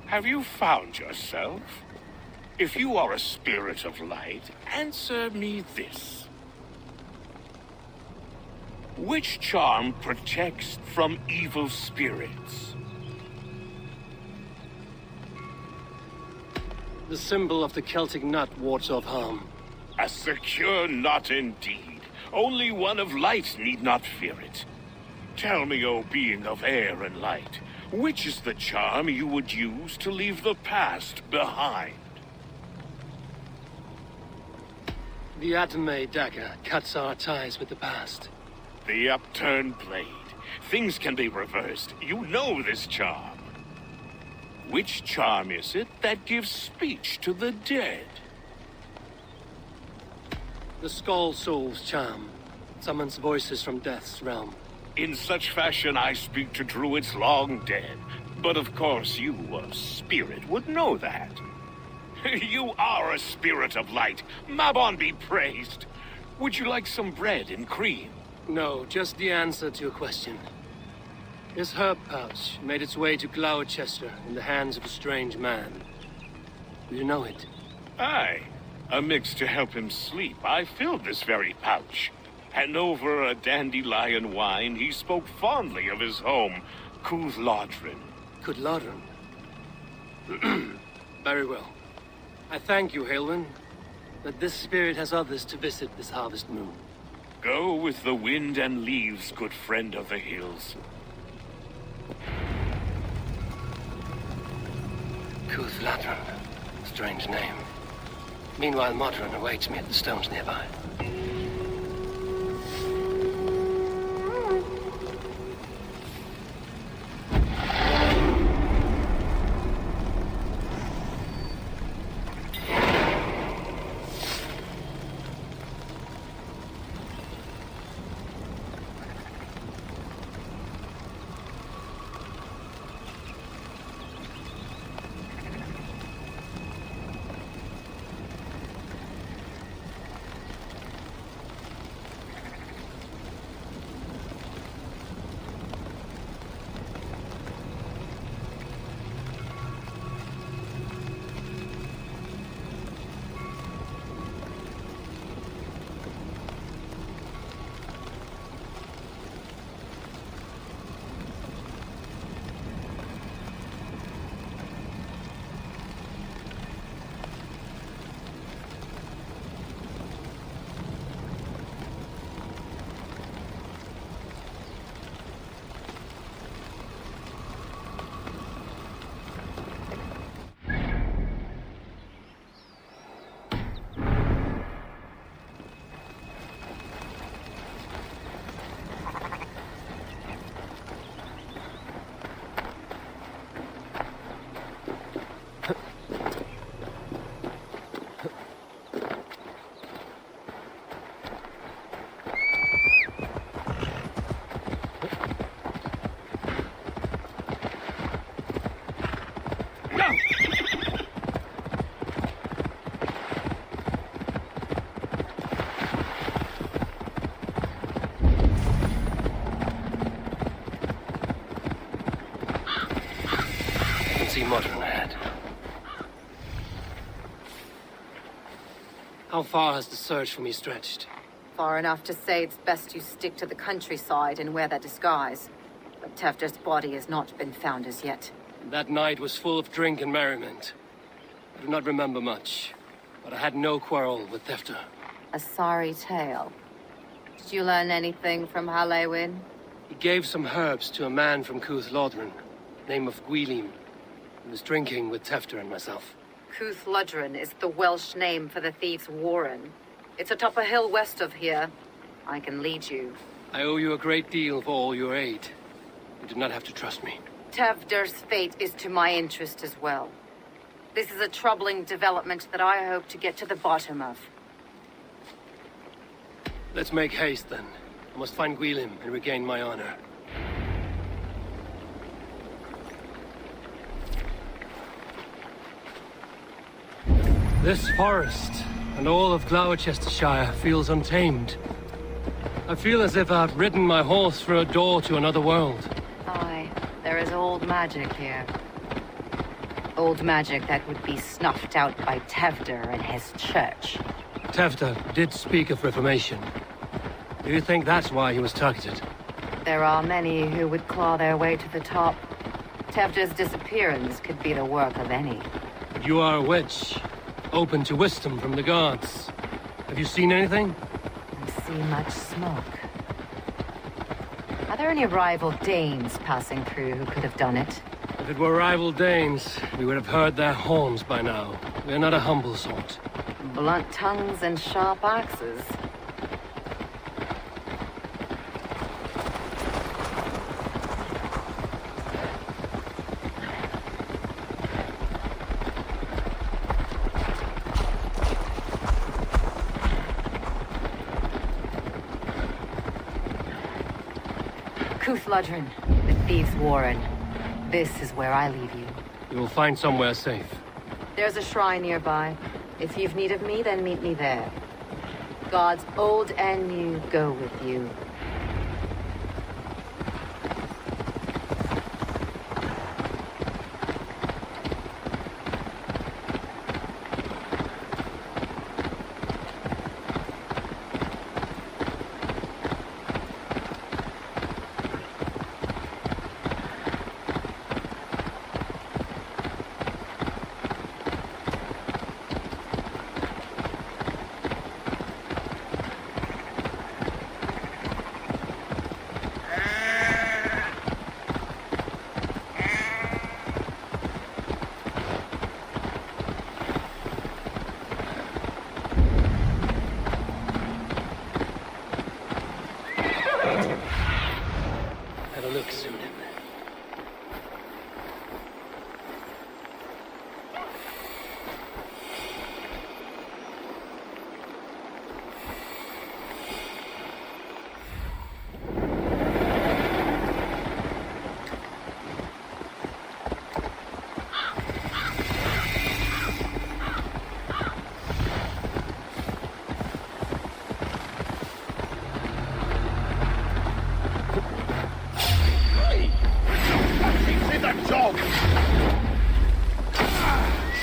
Speaker 14: Have you found yourself? If you are a spirit of light, answer me this. Which charm protects from evil spirits?
Speaker 4: The symbol of the Celtic nut wards off harm.
Speaker 14: A secure knot indeed. Only one of light need not fear it. Tell me, O being of air and light, which is the charm you would use to leave the past behind?
Speaker 4: The Adame dagger cuts our ties with the past.
Speaker 14: The upturned blade. Things can be reversed. You know this charm. Which charm is it that gives speech to the dead?
Speaker 4: The Skull Soul's charm summons voices from death's realm.
Speaker 14: In such fashion I speak to druids long dead. But of course you, a spirit, would know that. You are a spirit of light. Mabon be praised. Would you like some bread and cream?
Speaker 4: No, just the answer to your question. This herb pouch made its way to Gloucester in the hands of a strange man. Do you know it?
Speaker 14: Aye. A mix to help him sleep. I filled this very pouch. And over a dandelion wine, he spoke fondly of his home, Cúthládrin.
Speaker 4: Cúthládrin? Very well. I thank you, Haelwyn, but this spirit has others to visit this harvest moon.
Speaker 14: Go with the wind and leaves, good friend of the hills.
Speaker 4: Cúthládrin. Strange name. Meanwhile, Modron awaits me at the stones nearby. How far has the search for me stretched?
Speaker 2: Far enough to say it's best you stick to the countryside and wear that disguise. But Tefter's body has not been found as yet.
Speaker 4: That night was full of drink and merriment. I do not remember much, but I had no quarrel with Tefter.
Speaker 2: A sorry tale. Did you learn anything from Halewin?
Speaker 4: He gave some herbs to a man from Cuth Lodren, name of Gwylim. He was drinking with Tefter and myself.
Speaker 2: Cuth Lodren is the Welsh name for the thieves' warren. It's atop a hill west of here. I can lead you.
Speaker 4: I owe you a great deal for all your aid. You do not have to trust me.
Speaker 2: Tefder's fate is to my interest as well. This is a troubling development that I hope to get to the bottom of.
Speaker 4: Let's make haste then. I must find Gwylim and regain my honor. This forest and all of Gloucestershire feels untamed. I feel as if I've ridden my horse through a door to another world.
Speaker 2: Aye, there is old magic here. Old magic that would be snuffed out by Tefder and his church.
Speaker 4: Tefter did speak of reformation. Do you think that's why he was targeted?
Speaker 2: There are many who would claw their way to the top. Tefder's disappearance could be the work of any.
Speaker 4: But you are a witch, open to wisdom from the gods. Have you seen anything?
Speaker 2: I see much smoke. Are there any rival Danes passing through who could have done it?
Speaker 4: If it were rival Danes, we would have heard their horns by now. We are not a humble sort.
Speaker 2: Blunt tongues and sharp axes. Cuth Lodren, the thieves' warren. This is where I leave you.
Speaker 4: You will find somewhere safe.
Speaker 2: There's a shrine nearby. If you've need of me, then meet me there. Gods old and new go with you.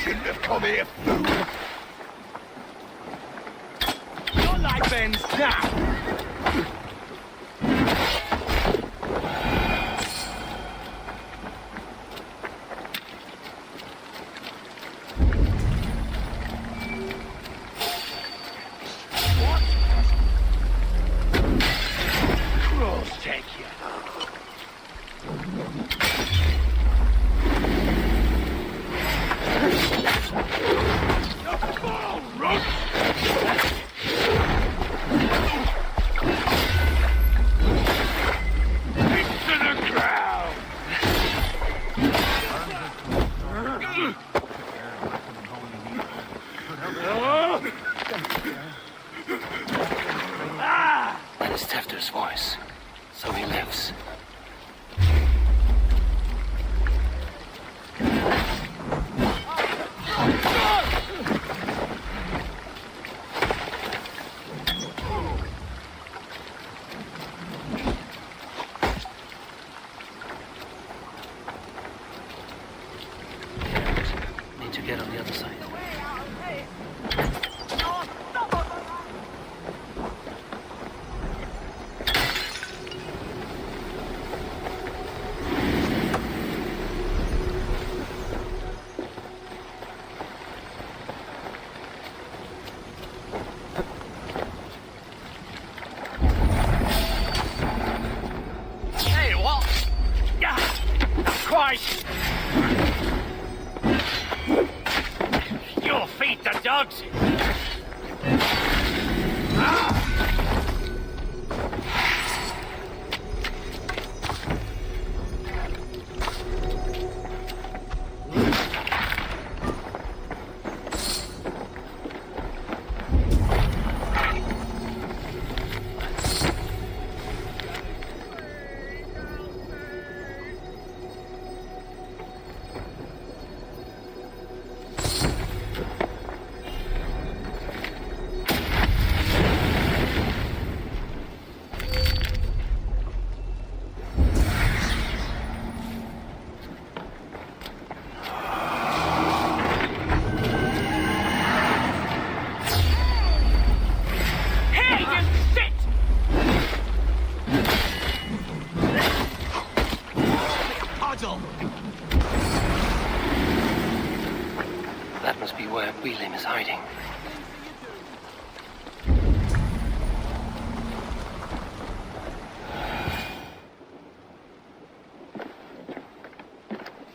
Speaker 14: Shouldn't have come here, fool.
Speaker 7: Your life ends now.
Speaker 8: dogs!
Speaker 4: That must be where Wheelim is hiding.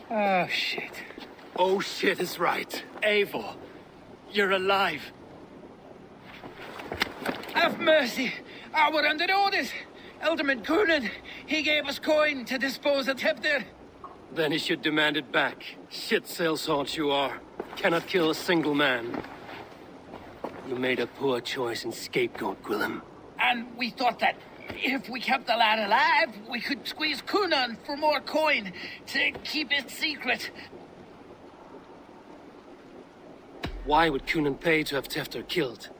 Speaker 8: Oh, shit. Oh, shit is right. Eivor, you're alive.
Speaker 13: Have mercy. We're under orders. Alderman Coonan, he gave us coin to dispose of Tepter.
Speaker 4: Then he should demand it back. Shit sellsword you are. Cannot kill a single man. You made a poor choice in scapegoat, Gwillem.
Speaker 13: And we thought that if we kept the lad alive, we could squeeze Coonan for more coin to keep it secret.
Speaker 4: Why would Coonan pay to have Tefter killed?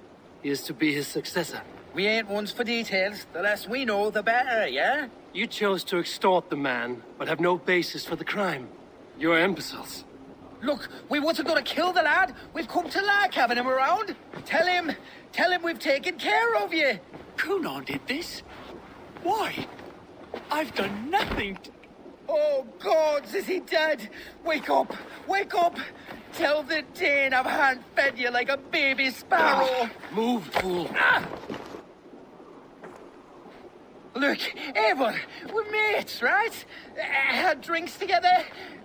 Speaker 4: He is to be his successor.
Speaker 13: We ain't ones for details. The less we know, the better, yeah?
Speaker 4: You chose to extort the man, but have no basis for the crime. You're imbeciles.
Speaker 13: Look, we wasn't gonna kill the lad. We've come to like having him around. Tell him we've taken care of you.
Speaker 8: Coonan did this? Why? I've done nothing.
Speaker 13: Oh, gods, is he dead? Wake up! Wake up! Tell the Dane I've hand-fed you like a baby sparrow.
Speaker 4: Move, fool.
Speaker 13: Look, Eivor, we're mates, right? Had drinks together.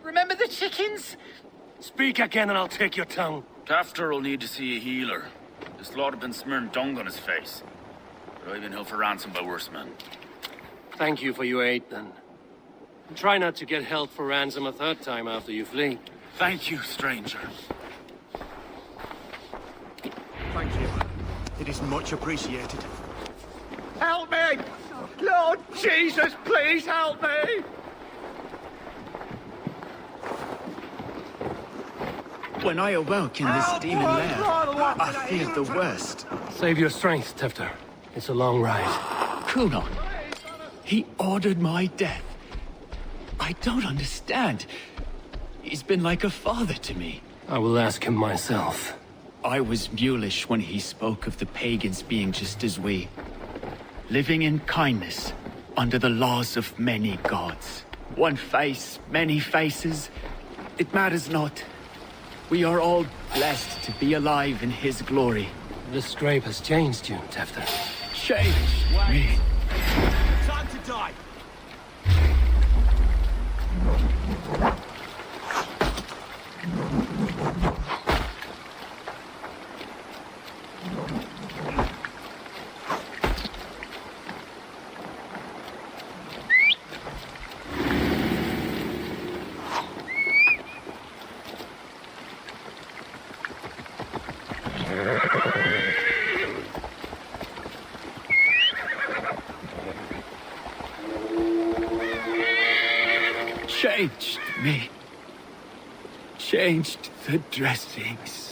Speaker 13: Remember the chickens?
Speaker 4: Speak again and I'll take your tongue.
Speaker 6: Tafter will need to see a healer. This lot have been smearing dung on his face. But I've been held for ransom by worse men.
Speaker 4: Thank you for your aid, then. And try not to get held for ransom a third time after you flee.
Speaker 6: Thank you, stranger.
Speaker 16: Thank you. It is much appreciated.
Speaker 14: Help me! Lord Jesus, please help me!
Speaker 10: When I awoke in this demon lair, I feared the worst.
Speaker 4: Save your strength, Tefter. It's a long ride.
Speaker 10: Coonan, he ordered my death. I don't understand. He's been like a father to me.
Speaker 4: I will ask him myself.
Speaker 10: I was mulish when he spoke of the pagans being just as we. Living in kindness, under the laws of many gods. One face, many faces. It matters not. We are all blessed to be alive in his glory.
Speaker 4: The scrape has changed you, Tefter.
Speaker 10: Changed me.
Speaker 16: Time to die.
Speaker 10: Changed me. Changed the dressings.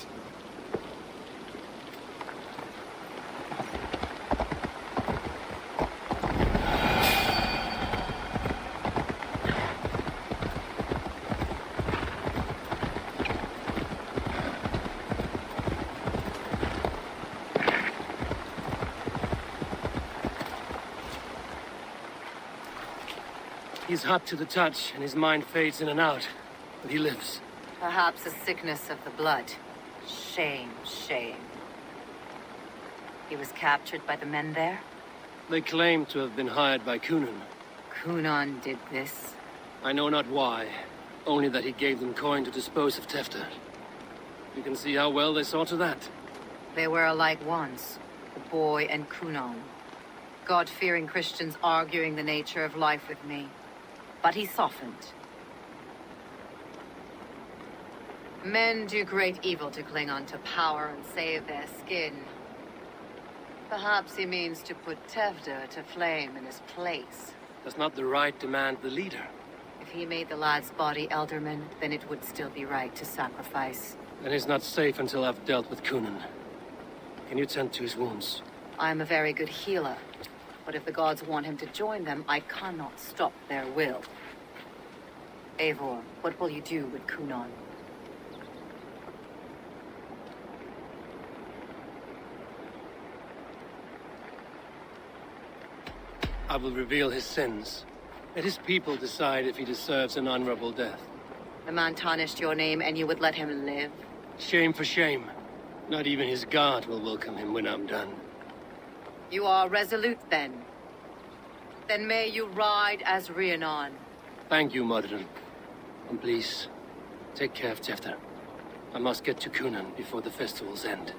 Speaker 4: He's hot to the touch, and his mind fades in and out. But he lives.
Speaker 2: Perhaps a sickness of the blood. Shame, shame. He was captured by the men there?
Speaker 4: They claim to have been hired by Coonan.
Speaker 2: Coonan did this?
Speaker 4: I know not why. Only that he gave them coin to dispose of Tefter. You can see how well they saw to that.
Speaker 2: They were alike once, the boy and Kunon. God-fearing Christians arguing the nature of life with me. But he softened. Men do great evil to cling on to power and save their skin. Perhaps he means to put Tevda to flame in his place.
Speaker 4: Does not the right demand the leader?
Speaker 2: If he made the lad's body Elderman, then it would still be right to sacrifice.
Speaker 4: Then he's not safe until I've dealt with Kunon. Can you tend to his wounds?
Speaker 2: I am a very good healer. But if the gods want him to join them, I cannot stop their will. Eivor, what will you do with Kunon?
Speaker 4: I will reveal his sins. Let his people decide if he deserves an honorable death.
Speaker 2: The man tarnished your name and you would let him live?
Speaker 4: Shame for shame. Not even his god will welcome him when I'm done.
Speaker 2: You are resolute, then. Then may you ride as Rhiannon.
Speaker 4: Thank you, Modern. And please, take care of Tevda. I must get to Kunon before the festival's end.